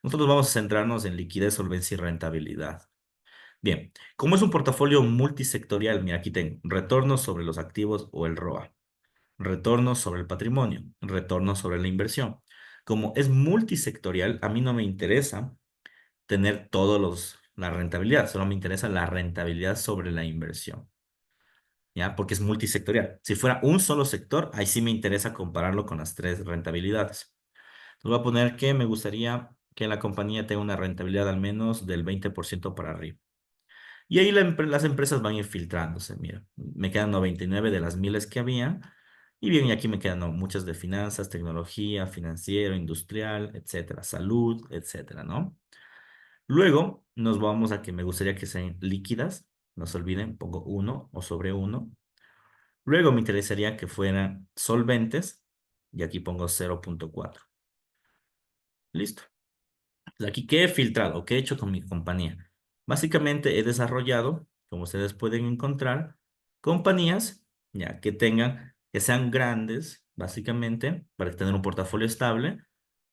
Nosotros vamos a centrarnos en liquidez, solvencia y rentabilidad. Bien, como es un portafolio multisectorial, mira, aquí tengo retornos sobre los activos o el ROA, retornos sobre el patrimonio, retornos sobre la inversión. Como es multisectorial, a mí no me interesa tener la rentabilidad, solo me interesa la rentabilidad sobre la inversión, ¿ya? Porque es multisectorial. Si fuera un solo sector, ahí sí me interesa compararlo con las tres rentabilidades. Les voy a poner que me gustaría que la compañía tenga una rentabilidad al menos del 20% para arriba. Y ahí las empresas van a ir filtrándose. Mira, me quedan 99 de las miles que había. Y bien, y aquí me quedan muchas de finanzas, tecnología, financiero, industrial, etcétera, salud, etcétera, ¿no? Luego nos vamos a que me gustaría que sean líquidas. No se olviden, pongo uno o sobre uno. Luego me interesaría que fueran solventes. Y aquí pongo 0,4. Listo. Aquí, ¿qué he filtrado? ¿Qué he hecho con mi compañía? Básicamente he desarrollado, como ustedes pueden encontrar, compañías ya que sean grandes, básicamente, para tener un portafolio estable,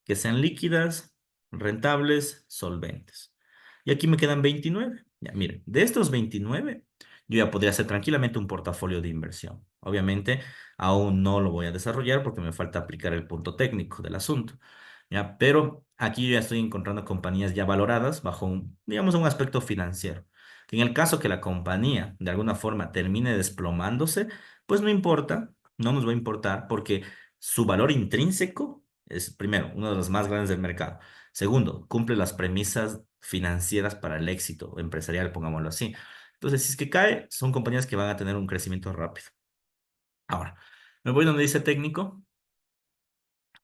que sean líquidas, rentables, solventes. Y aquí me quedan 29. Ya, miren, de estos 29, yo ya podría hacer tranquilamente un portafolio de inversión. Obviamente, aún no lo voy a desarrollar porque me falta aplicar el punto técnico del asunto. ¿Ya? Pero aquí yo ya estoy encontrando compañías ya valoradas bajo digamos, un aspecto financiero. Que en el caso que la compañía de alguna forma termine desplomándose, pues no importa, no nos va a importar porque su valor intrínseco es, primero, uno de los más grandes del mercado. Segundo, cumple las premisas financieras para el éxito empresarial, pongámoslo así. Entonces, si es que cae, son compañías que van a tener un crecimiento rápido. Ahora, me voy donde dice técnico.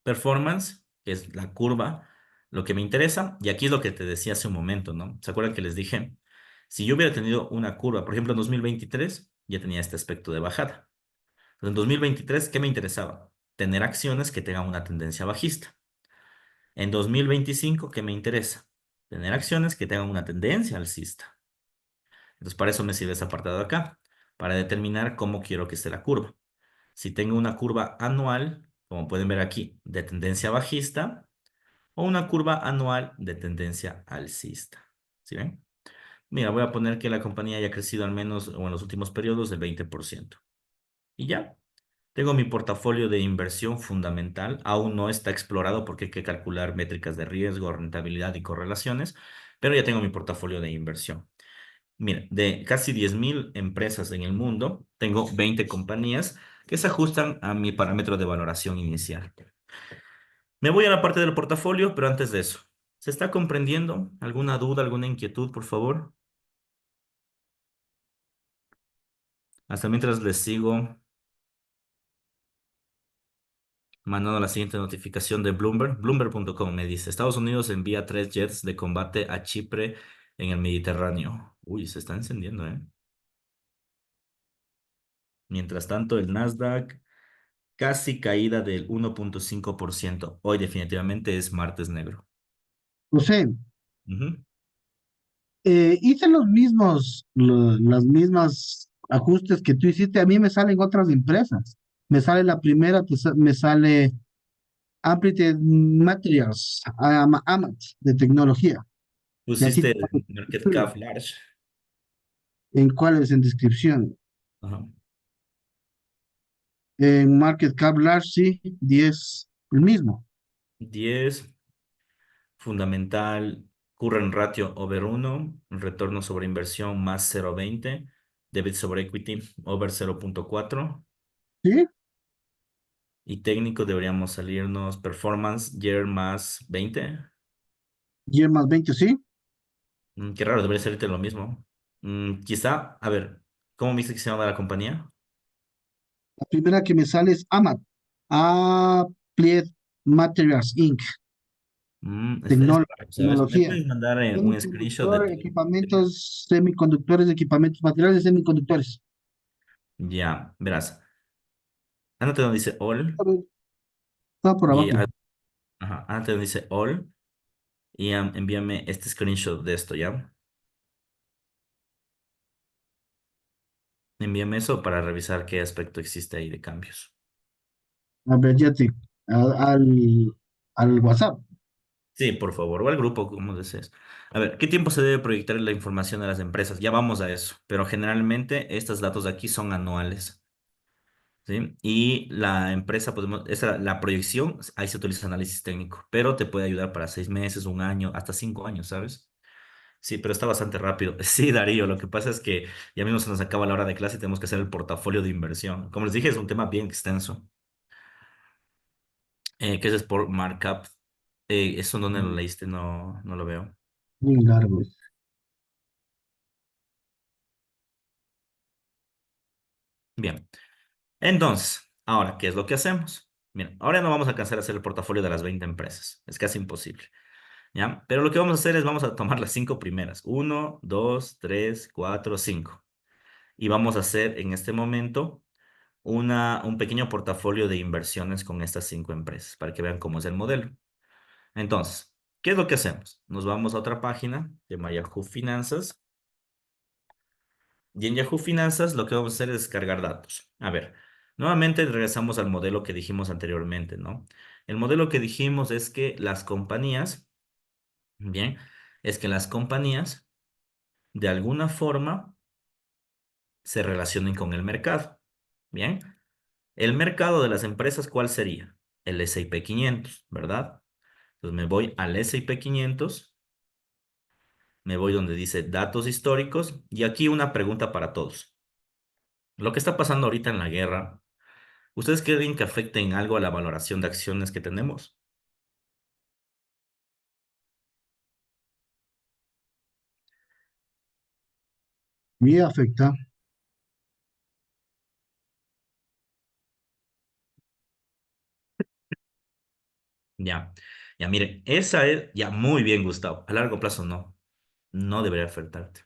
Performance, que es la curva, lo que me interesa, y aquí es lo que te decía hace un momento, ¿no? ¿Se acuerdan que les dije? Si yo hubiera tenido una curva, por ejemplo, en 2023, ya tenía este aspecto de bajada. Entonces, en 2023, ¿qué me interesaba? Tener acciones que tengan una tendencia bajista. En 2025, ¿qué me interesa? Tener acciones que tengan una tendencia alcista. Entonces, para eso me sirve ese apartado de acá, para determinar cómo quiero que esté la curva. Si tengo una curva anual, como pueden ver aquí, de tendencia bajista, o una curva anual de tendencia alcista. ¿Sí ven? Mira, voy a poner que la compañía haya crecido al menos o en los últimos periodos del 20%. Y ya, tengo mi portafolio de inversión fundamental. Aún no está explorado porque hay que calcular métricas de riesgo, rentabilidad y correlaciones, pero ya tengo mi portafolio de inversión. Mira, de casi 10.000 empresas en el mundo, tengo 20 compañías que se ajustan a mi parámetro de valoración inicial. Me voy a la parte del portafolio, pero antes de eso, ¿se está comprendiendo? ¿Alguna duda, alguna inquietud, por favor? Hasta mientras les sigo mandando la siguiente notificación de Bloomberg. Bloomberg.com me dice, Estados Unidos envía 3 jets de combate a Chipre en el Mediterráneo. Uy, se está encendiendo, ¿eh? Mientras tanto, el Nasdaq casi caída del 1,5%. Hoy definitivamente es martes negro. José, Ujú. hice las mismas ajustes que tú hiciste. A mí me salen otras empresas. Me sale la primera, me sale Amplitude Materials, AMAT, de tecnología. Y aquí, Pusiste Market Cap Large. ¿en cuál es en descripción? Ajá. En Market Cap Large, sí, 10 el mismo. 10. Fundamental, current ratio over 1, retorno sobre inversión más 0,20, debit sobre equity over 0,4 ¿Sí? y técnico deberíamos salirnos performance year más 20. Y el más 20, sí. Qué raro, debería salirte lo mismo. Quizá, a ver, ¿cómo viste que se llama la compañía? La primera que me sale es AMAT, Applied Materials Inc. Es correcto, ¿sabes? ¿Me Tecnología. puedes mandar un screenshot de Semiconductor, tu... equipamientos semiconductores, equipamientos, materiales de semiconductores. Ya, verás. Antes donde dice all A ver, está por y abajo. ajá, antes donde dice all y envíame este screenshot de esto, ¿ya? Envíame eso para revisar qué aspecto existe ahí de cambios. A ver, ya te, al WhatsApp. Sí, por favor, o al grupo, como desees. A ver, ¿qué tiempo se debe proyectar la información a las empresas? Ya vamos a eso, pero generalmente estos datos de aquí son anuales, ¿sí? Y la empresa, podemos, esa, la proyección, ahí se utiliza análisis técnico, pero te puede ayudar para 6 meses, un año, hasta 5 años, ¿sabes? Sí, pero está bastante rápido. Sí, Darío, lo que pasa es que ya mismo se nos acaba la hora de clase y tenemos que hacer el portafolio de inversión. Como les dije, es un tema bien extenso. ¿Qué es Sport Markup? ¿Eso dónde lo leíste? No, no lo veo. Muy largo. Bien. Entonces, ahora, ¿qué es lo que hacemos? Bien, ahora no vamos a alcanzar a hacer el portafolio de las 20 empresas. Es casi imposible. ¿Ya? Pero lo que vamos a hacer es vamos a tomar las 5 primeras. Uno, dos, tres, cuatro, cinco. Y vamos a hacer en este momento un pequeño portafolio de inversiones con estas 5 empresas para que vean cómo es el modelo. Entonces, ¿qué es lo que hacemos? Nos vamos a otra página, de Yahoo Finanzas. Y en Yahoo Finanzas lo que vamos a hacer es descargar datos. A ver, nuevamente regresamos al modelo que dijimos anteriormente, ¿no? El modelo que dijimos es que las compañías, bien, es que las compañías de alguna forma se relacionen con el mercado. Bien, el mercado de las empresas, ¿cuál sería? El S&P 500, ¿verdad? Entonces me voy al S&P 500, me voy donde dice datos históricos y aquí una pregunta para todos. Lo que está pasando ahorita en la guerra, ¿ustedes creen que afecte en algo a la valoración de acciones que tenemos? Me afecta. Ya, ya miren, esa es ya muy bien, Gustavo. A largo plazo no, no debería afectarte.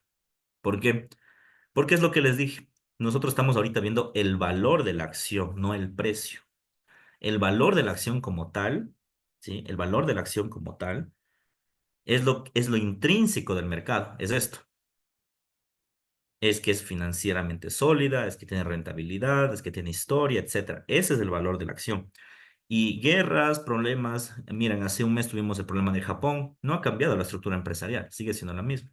¿Por qué? Porque es lo que les dije. Nosotros estamos ahorita viendo el valor de la acción, no el precio. El valor de la acción como tal, ¿sí? El valor de la acción como tal es lo intrínseco del mercado, es esto. Es que es financieramente sólida, es que tiene rentabilidad, es que tiene historia, etcétera. Ese es el valor de la acción. Y guerras, problemas, miren, hace un mes tuvimos el problema de Japón, no ha cambiado la estructura empresarial, sigue siendo la misma.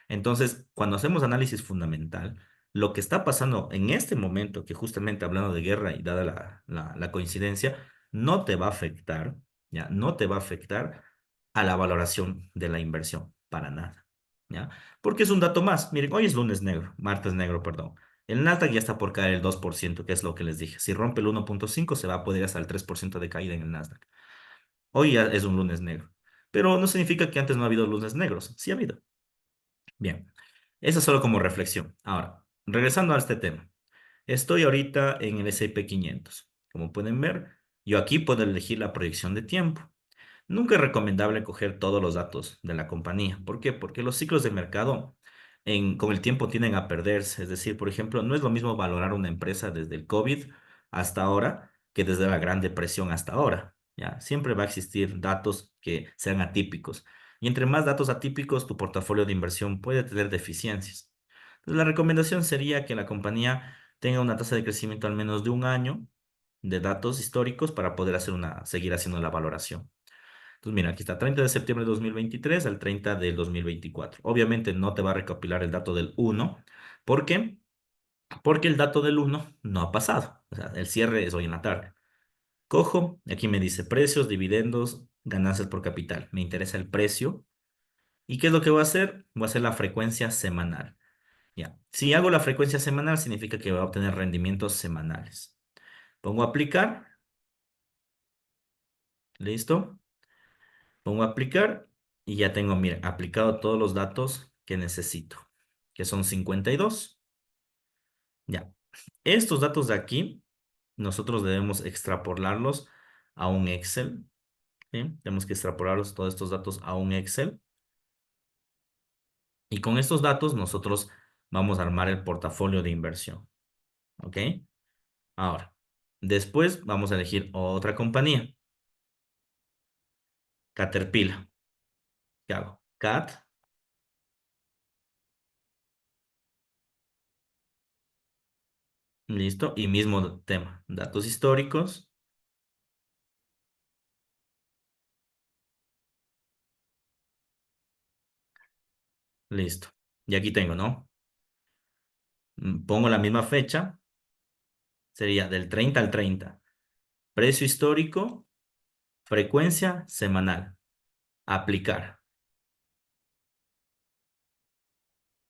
Entonces, cuando hacemos análisis fundamental, lo que está pasando en este momento, que justamente hablando de guerra y dada la coincidencia, no te va a afectar, ¿ya? No te va a afectar a la valoración de la inversión, para nada, ¿ya? Porque es un dato más. Miren, hoy es lunes negro, martes negro, perdón. El Nasdaq ya está por caer el 2%, que es lo que les dije. Si rompe el 1,5, se va a poder hasta el 3% de caída en el Nasdaq. Hoy ya es un lunes negro. Pero no significa que antes no ha habido lunes negros. Sí ha habido. Bien, eso solo como reflexión. Ahora, regresando a este tema. Estoy ahorita en el S&P 500. Como pueden ver, yo aquí puedo elegir la proyección de tiempo. Nunca es recomendable coger todos los datos de la compañía. ¿Por qué? Porque los ciclos de mercado con el tiempo tienden a perderse. Es decir, por ejemplo, no es lo mismo valorar una empresa desde el COVID hasta ahora que desde la Gran Depresión hasta ahora. ¿Ya? Siempre va a existir datos que sean atípicos. Y entre más datos atípicos, tu portafolio de inversión puede tener deficiencias. Entonces, la recomendación sería que la compañía tenga una tasa de crecimiento al menos de un año de datos históricos para poder seguir haciendo la valoración. Entonces, mira, aquí está 30 de septiembre de 2023 al 30 del 2024. Obviamente no te va a recopilar el dato del uno. ¿Por qué? Porque el dato del uno no ha pasado. O sea, el cierre es hoy en la tarde. Cojo, aquí me dice precios, dividendos, ganancias por capital. Me interesa el precio. ¿Y qué es lo que voy a hacer? Voy a hacer la frecuencia semanal. Ya. Si hago la frecuencia semanal, significa que voy a obtener rendimientos semanales. Pongo aplicar. ¿Listo? Pongo aplicar y ya tengo, mira, aplicado todos los datos que necesito, que son 52. Ya. Estos datos de aquí, nosotros debemos extrapolarlos a un Excel. ¿sí? Tenemos que extrapolarlos todos estos datos a un Excel. Y con estos datos nosotros vamos a armar el portafolio de inversión. ¿Ok? Ahora, después vamos a elegir otra compañía. Caterpillar. ¿Qué hago? Cat, listo. Y mismo tema, datos históricos. Listo. Y aquí tengo, ¿no? Pongo la misma fecha, sería del 30 al 30. Precio histórico, frecuencia semanal. Aplicar.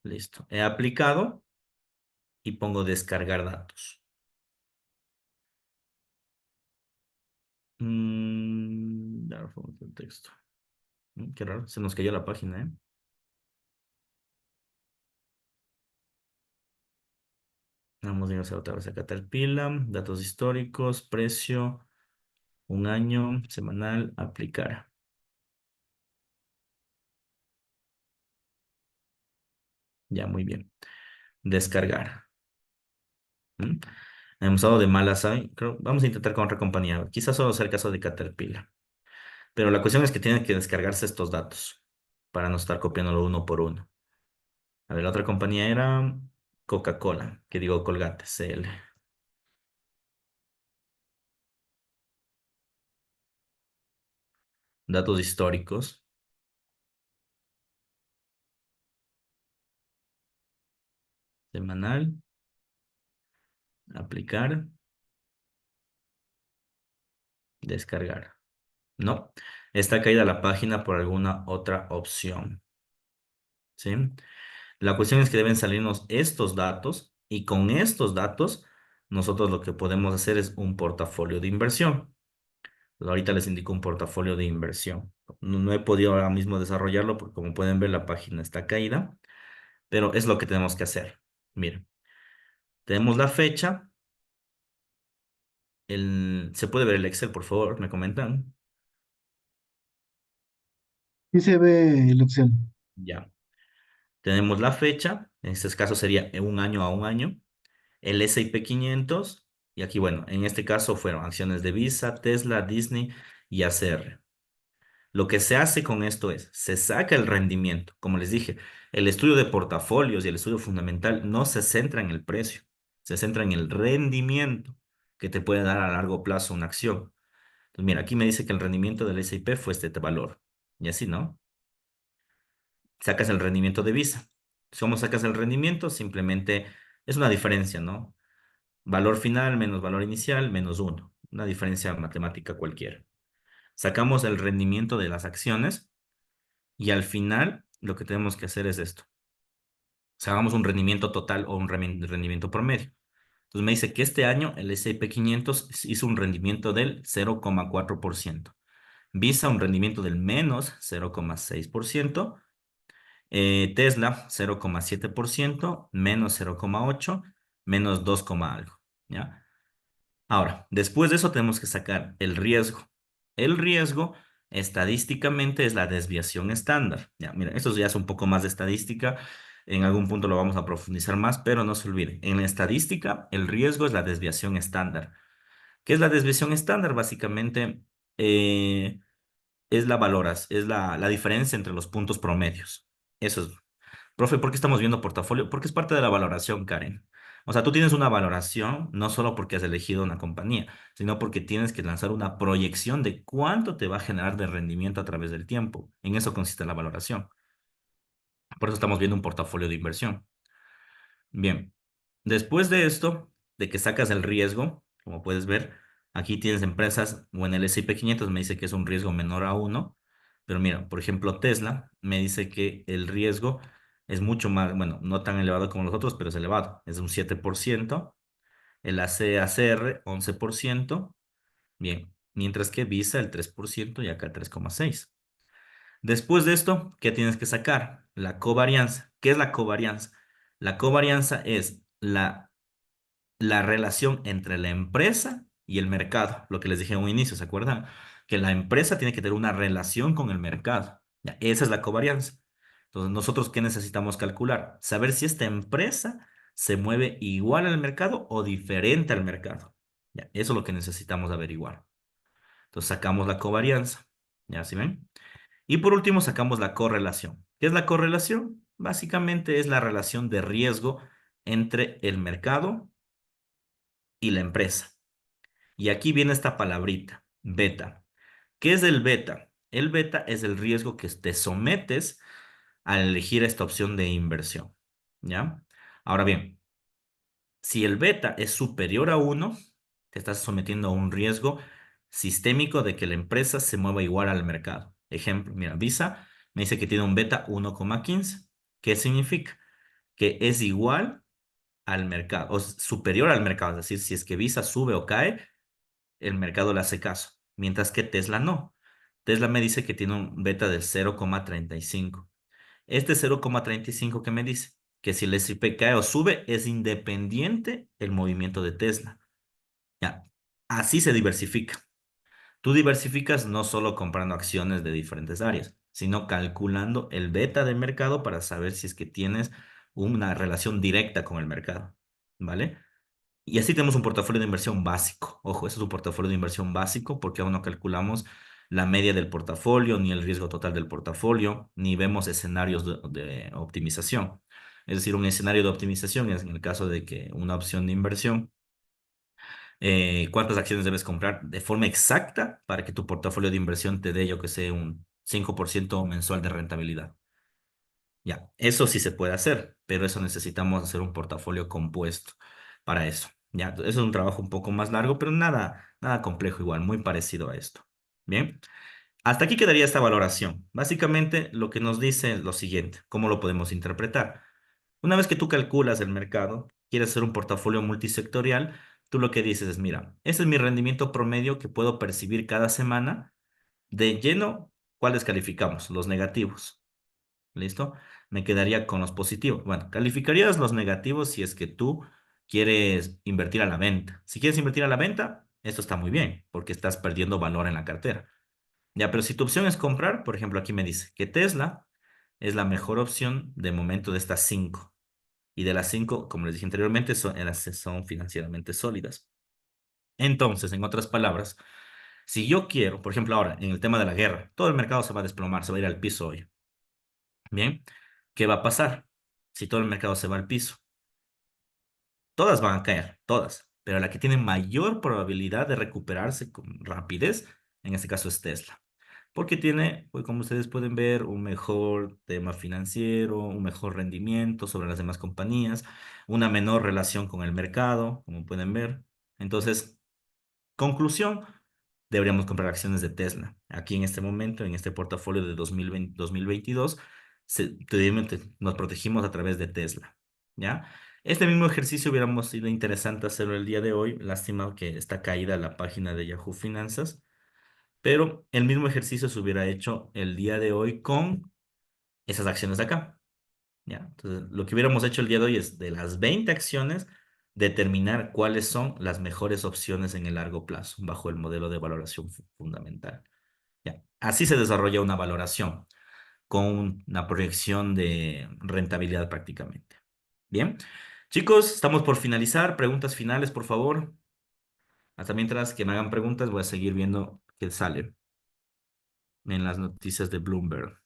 Listo. He aplicado y pongo descargar datos. Dar formato de texto. Qué raro, se nos cayó la página, ¿eh? Vamos a ir otra vez a Caterpillar, datos históricos, precio, un año, semanal, aplicar. Ya, muy bien. Descargar. ¿Mm? Hemos dado de malas hoy. Vamos a intentar con otra compañía. Quizás solo sea el caso de Caterpillar. Pero la cuestión es que tienen que descargarse estos datos para no estar copiándolo uno por uno. A ver, la otra compañía era Coca-Cola, que digo Colgate, CL. Datos históricos, semanal, aplicar, descargar. No, está caída la página por alguna otra opción. ¿Sí? La cuestión es que deben salirnos estos datos y con estos datos nosotros lo que podemos hacer es un portafolio de inversión. Pues ahorita les indico un portafolio de inversión. No he podido ahora mismo desarrollarlo porque como pueden ver la página está caída, pero es lo que tenemos que hacer. Miren, tenemos la fecha. ¿Se puede ver el Excel, por favor? ¿Me comentan? Sí se ve el Excel. Ya. Tenemos la fecha. En este caso sería en un año a un año. El S&P 500. Y aquí, bueno, en este caso fueron acciones de Visa, Tesla, Disney y ACR. Lo que se hace con esto es, se saca el rendimiento. Como les dije, el estudio de portafolios y el estudio fundamental no se centra en el precio, se centra en el rendimiento que te puede dar a largo plazo una acción. Entonces, mira, aquí me dice que el rendimiento del S&P fue este valor. Y así, ¿no? Sacas el rendimiento de Visa. ¿Cómo sacas el rendimiento? Simplemente es una diferencia, ¿no? Valor final menos valor inicial menos uno. Una diferencia matemática cualquiera. Sacamos el rendimiento de las acciones y al final lo que tenemos que hacer es esto. Sacamos un rendimiento total o un rendimiento promedio. Entonces me dice que este año el S&P 500 hizo un rendimiento del 0,4%. Visa un rendimiento del menos 0,6%. Tesla 0,7%, menos 0,8%, menos 2, algo. ¿Ya? Ahora, después de eso tenemos que sacar el riesgo. El riesgo estadísticamente es la desviación estándar. Ya, mira, esto ya es un poco más de estadística. En algún punto lo vamos a profundizar más, pero no se olvide. En la estadística, el riesgo es la desviación estándar. ¿Qué es la desviación estándar? Básicamente eh, es la diferencia entre los puntos promedios. Eso es. Profe, ¿por qué estamos viendo portafolio? Porque es parte de la valoración, Karen. O sea, tú tienes una valoración no solo porque has elegido una compañía, sino porque tienes que lanzar una proyección de cuánto te va a generar de rendimiento a través del tiempo. En eso consiste la valoración. Por eso estamos viendo un portafolio de inversión. Bien, después de esto, de que sacas el riesgo, como puedes ver, aquí tienes empresas, o en el S&P 500 me dice que es un riesgo menor a uno, pero mira, por ejemplo, Tesla me dice que el riesgo es mucho más, bueno, no tan elevado como los otros, pero es elevado, es un 7%, el ACR 11%, bien, mientras que Visa el 3% y acá el 3,6%. Después de esto, ¿qué tienes que sacar? La covarianza. ¿Qué es la covarianza? La covarianza es la relación entre la empresa y el mercado, lo que les dije en un inicio, ¿se acuerdan? Que la empresa tiene que tener una relación con el mercado. Ya, esa es la covarianza. Entonces, nosotros, ¿qué necesitamos calcular? Saber si esta empresa se mueve igual al mercado o diferente al mercado. Ya, eso es lo que necesitamos averiguar. Entonces, sacamos la covarianza. ¿Ya sí ven? Y por último, sacamos la correlación. ¿Qué es la correlación? Básicamente es la relación de riesgo entre el mercado y la empresa. Y aquí viene esta palabrita, beta. ¿Qué es el beta? El beta es el riesgo que te sometes al elegir esta opción de inversión. ¿Ya? Ahora bien, si el beta es superior a uno, te estás sometiendo a un riesgo sistémico de que la empresa se mueva igual al mercado. Ejemplo, mira, Visa me dice que tiene un beta 1,15. ¿Qué significa? Que es igual al mercado, o superior al mercado. Es decir, si es que Visa sube o cae, el mercado le hace caso, mientras que Tesla no. Tesla me dice que tiene un beta de 0,35. Este 0,35 que me dice que si el S&P cae o sube es independiente el movimiento de Tesla. Ya, así se diversifica. Tú diversificas no solo comprando acciones de diferentes áreas, sino calculando el beta del mercado para saber si es que tienes una relación directa con el mercado, ¿vale? Y así tenemos un portafolio de inversión básico. Ojo, eso es un portafolio de inversión básico porque aún no calculamos la media del portafolio, ni el riesgo total del portafolio, ni vemos escenarios de optimización. Es decir, un escenario de optimización es en el caso de que una opción de inversión, cuántas acciones debes comprar de forma exacta para que tu portafolio de inversión te dé, yo que sé, un 5% mensual de rentabilidad. Ya, eso sí se puede hacer, pero eso necesitamos hacer un portafolio compuesto para eso. Ya, eso es un trabajo un poco más largo, pero nada complejo igual, muy parecido a esto. Bien, hasta aquí quedaría esta valoración. Básicamente lo que nos dice es lo siguiente, ¿cómo lo podemos interpretar? Una vez que tú calculas el mercado, quieres hacer un portafolio multisectorial, tú lo que dices es, mira, ese es mi rendimiento promedio que puedo percibir cada semana. De lleno, ¿cuáles calificamos? Los negativos. ¿Listo? Me quedaría con los positivos. Bueno, calificarías los negativos si es que tú quieres invertir a la venta. Si quieres invertir a la venta, esto está muy bien, porque estás perdiendo valor en la cartera. Ya, pero si tu opción es comprar, por ejemplo, aquí me dice que Tesla es la mejor opción de momento de estas cinco. Y de las cinco, como les dije anteriormente, son financieramente sólidas. Entonces, en otras palabras, si yo quiero, por ejemplo, ahora en el tema de la guerra, todo el mercado se va a desplomar, se va a ir al piso hoy. Bien, ¿qué va a pasar si todo el mercado se va al piso? Todas van a caer, todas, pero la que tiene mayor probabilidad de recuperarse con rapidez, en este caso es Tesla, porque tiene, pues como ustedes pueden ver, un mejor tema financiero, un mejor rendimiento sobre las demás compañías, una menor relación con el mercado, como pueden ver. Entonces, conclusión, deberíamos comprar acciones de Tesla. Aquí en este momento, en este portafolio de 2020, 2022, nos protegimos a través de Tesla. ¿Ya? Este mismo ejercicio hubiéramos sido interesante hacerlo el día de hoy. Lástima que está caída la página de Yahoo Finanzas, pero el mismo ejercicio se hubiera hecho el día de hoy con esas acciones de acá. ¿Ya? Entonces, lo que hubiéramos hecho el día de hoy es de las 20 acciones, determinar cuáles son las mejores opciones en el largo plazo, bajo el modelo de valoración fundamental. ¿Ya? Así se desarrolla una valoración con una proyección de rentabilidad prácticamente. Bien, chicos, estamos por finalizar. Preguntas finales, por favor. Hasta mientras que me hagan preguntas, voy a seguir viendo qué sale en las noticias de Bloomberg.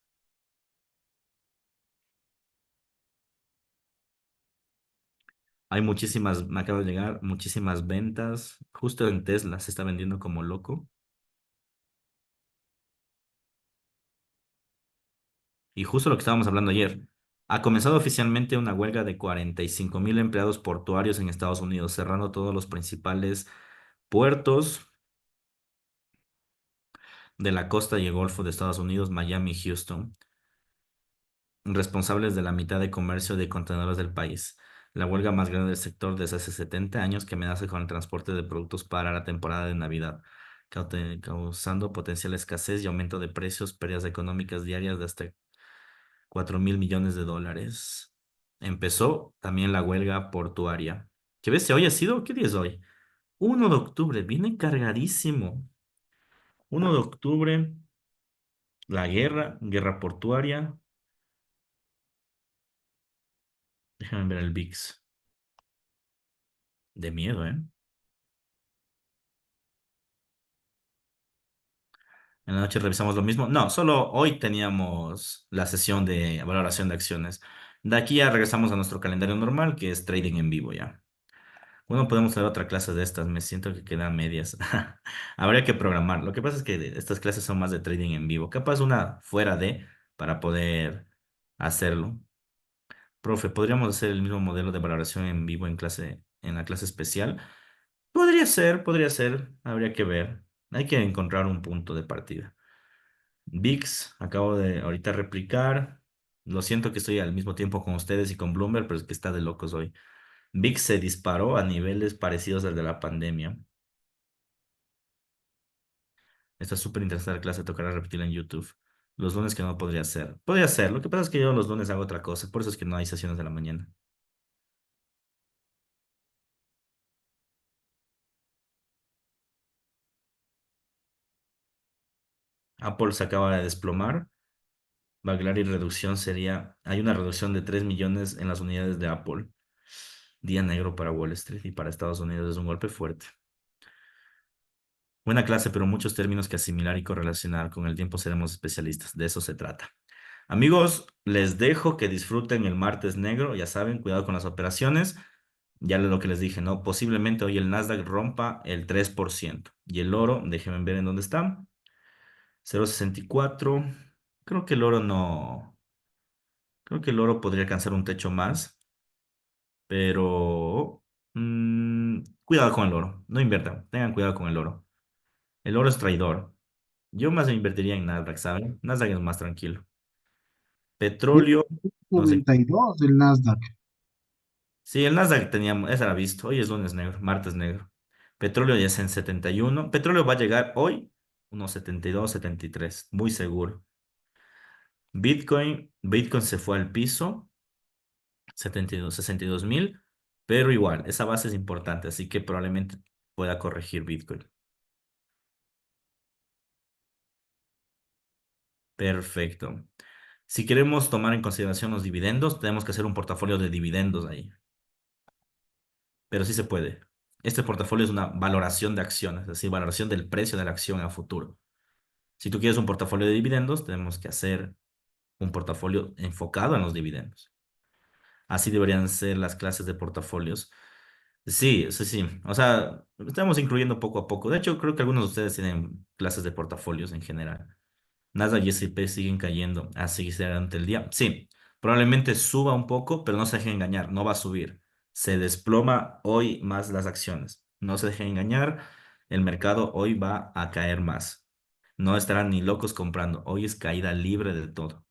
Hay muchísimas, me acaba de llegar, muchísimas ventas. Justo en Tesla se está vendiendo como loco. Y justo lo que estábamos hablando ayer. Ha comenzado oficialmente una huelga de 45.000 empleados portuarios en Estados Unidos, cerrando todos los principales puertos de la costa y el Golfo de Estados Unidos, Miami y Houston, responsables de la mitad de comercio de contenedores del país. La huelga más grande del sector desde hace 70 años que amenaza con el transporte de productos para la temporada de Navidad, causando potencial escasez y aumento de precios, pérdidas económicas diarias de hasta 4.000 millones de dólares. Empezó también la huelga portuaria. ¿Qué ves? ¿Hoy ha sido? ¿Qué día es hoy? 1 de octubre, viene cargadísimo. 1 de octubre, la guerra portuaria. Déjame ver el VIX. De miedo, ¿eh? En la noche revisamos lo mismo. No, solo hoy teníamos la sesión de valoración de acciones. De aquí ya regresamos a nuestro calendario normal, que es trading en vivo ya. Bueno, podemos hacer otra clase de estas. Me siento que quedan medias. Habría que programar. Lo que pasa es que estas clases son más de trading en vivo. Capaz una fuera de para poder hacerlo. Profe, ¿podríamos hacer el mismo modelo de valoración en vivo en clase, en la clase especial? Podría ser, podría ser. Habría que ver. Hay que encontrar un punto de partida. VIX, acabo de ahorita replicar. Lo siento que estoy al mismo tiempo con ustedes y con Bloomberg, pero es que está de locos hoy. VIX se disparó a niveles parecidos al de la pandemia. Está súper interesante la clase, tocará repetirla en YouTube. Los lunes que no podría ser. Podría ser, lo que pasa es que yo los lunes hago otra cosa, por eso es que no hay sesiones de la mañana. Apple se acaba de desplomar. Baglar y reducción sería, hay una reducción de 3 millones en las unidades de Apple. Día negro para Wall Street y para Estados Unidos es un golpe fuerte. Buena clase, pero muchos términos que asimilar y correlacionar. Con el tiempo seremos especialistas. De eso se trata. Amigos, les dejo que disfruten el martes negro. Ya saben, cuidado con las operaciones. Ya lo que les dije, ¿no? Posiblemente hoy el Nasdaq rompa el 3%. Y el oro, déjenme ver en dónde está. 0,64. Creo que el oro no. Creo que el oro podría alcanzar un techo más. Pero cuidado con el oro. No inviertan. Tengan cuidado con el oro. El oro es traidor. Yo más invertiría en Nasdaq, ¿saben? Nasdaq es más tranquilo. Petróleo, no sé. 92 el Nasdaq. Sí, el Nasdaq teníamos, esa era visto. Hoy es lunes negro, martes negro. Petróleo ya es en 71. Petróleo va a llegar hoy, unos 72, 73, muy seguro. Bitcoin se fue al piso, 72, 62.000, pero igual, esa base es importante, así que probablemente pueda corregir Bitcoin. Perfecto. Si queremos tomar en consideración los dividendos, tenemos que hacer un portafolio de dividendos ahí. Pero sí se puede. Este portafolio es una valoración de acciones, es decir, valoración del precio de la acción a futuro. Si tú quieres un portafolio de dividendos, tenemos que hacer un portafolio enfocado en los dividendos. Así deberían ser las clases de portafolios. Sí, sí, sí. O sea, estamos incluyendo poco a poco. De hecho, creo que algunos de ustedes tienen clases de portafolios en general. Nasdaq y S&P siguen cayendo así será durante el día. Sí, probablemente suba un poco, pero no se dejen engañar, no va a subir. Se desploma hoy más las acciones. No se dejen engañar, el mercado hoy va a caer más. No estarán ni locos comprando. Hoy es caída libre de todo.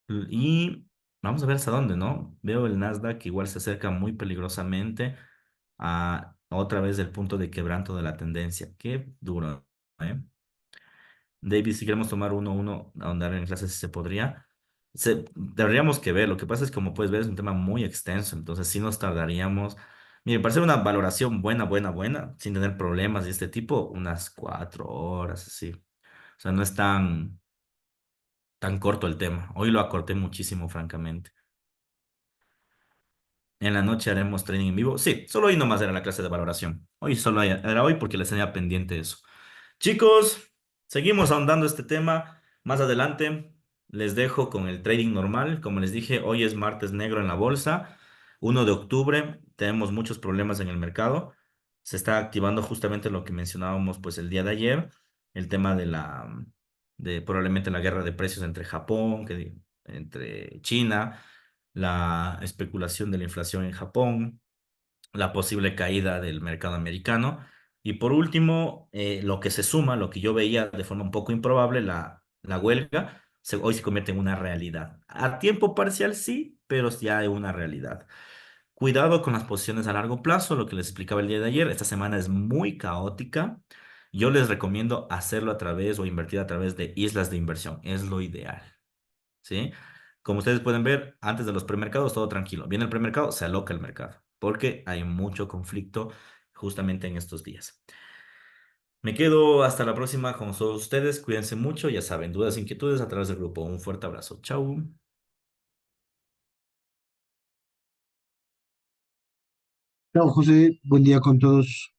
Y vamos a ver hasta dónde, ¿no? Veo el Nasdaq que igual se acerca muy peligrosamente a otra vez el punto de quebranto de la tendencia. Qué duro, ¿eh? David, si queremos tomar uno, ahondar en clases, si se podría. Tendríamos que ver. Lo que pasa es que, como puedes ver, es un tema muy extenso. Entonces, sí nos tardaríamos. Mire, para hacer una valoración buena, buena, buena, sin tener problemas de este tipo, unas 4 horas, así. O sea, no es tan corto el tema. Hoy lo acorté muchísimo, francamente. En la noche haremos training en vivo. Sí, solo hoy nomás era la clase de valoración. Hoy solo era hoy porque les tenía pendiente eso. Chicos, seguimos ahondando este tema. Más adelante les dejo con el trading normal. Como les dije, hoy es martes negro en la bolsa. 1 de octubre, tenemos muchos problemas en el mercado. Se está activando justamente lo que mencionábamos pues el día de ayer, el tema de probablemente la guerra de precios entre Japón, entre China, la especulación de la inflación en Japón, la posible caída del mercado americano. Y por último, lo que se suma, lo que yo veía de forma un poco improbable, la huelga, hoy se convierte en una realidad. A tiempo parcial sí, pero ya es una realidad. Cuidado con las posiciones a largo plazo, lo que les explicaba el día de ayer. Esta semana es muy caótica. Yo les recomiendo hacerlo a través o invertir a través de islas de inversión. Es lo ideal. ¿Sí? Como ustedes pueden ver, antes de los premercados todo tranquilo. Viene el premercado, se aloca el mercado, porque hay mucho conflicto justamente en estos días. Me quedo hasta la próxima con todos ustedes. Cuídense mucho. Ya saben, dudas, inquietudes a través del grupo. Un fuerte abrazo. Chau. Chao, José, buen día con todos.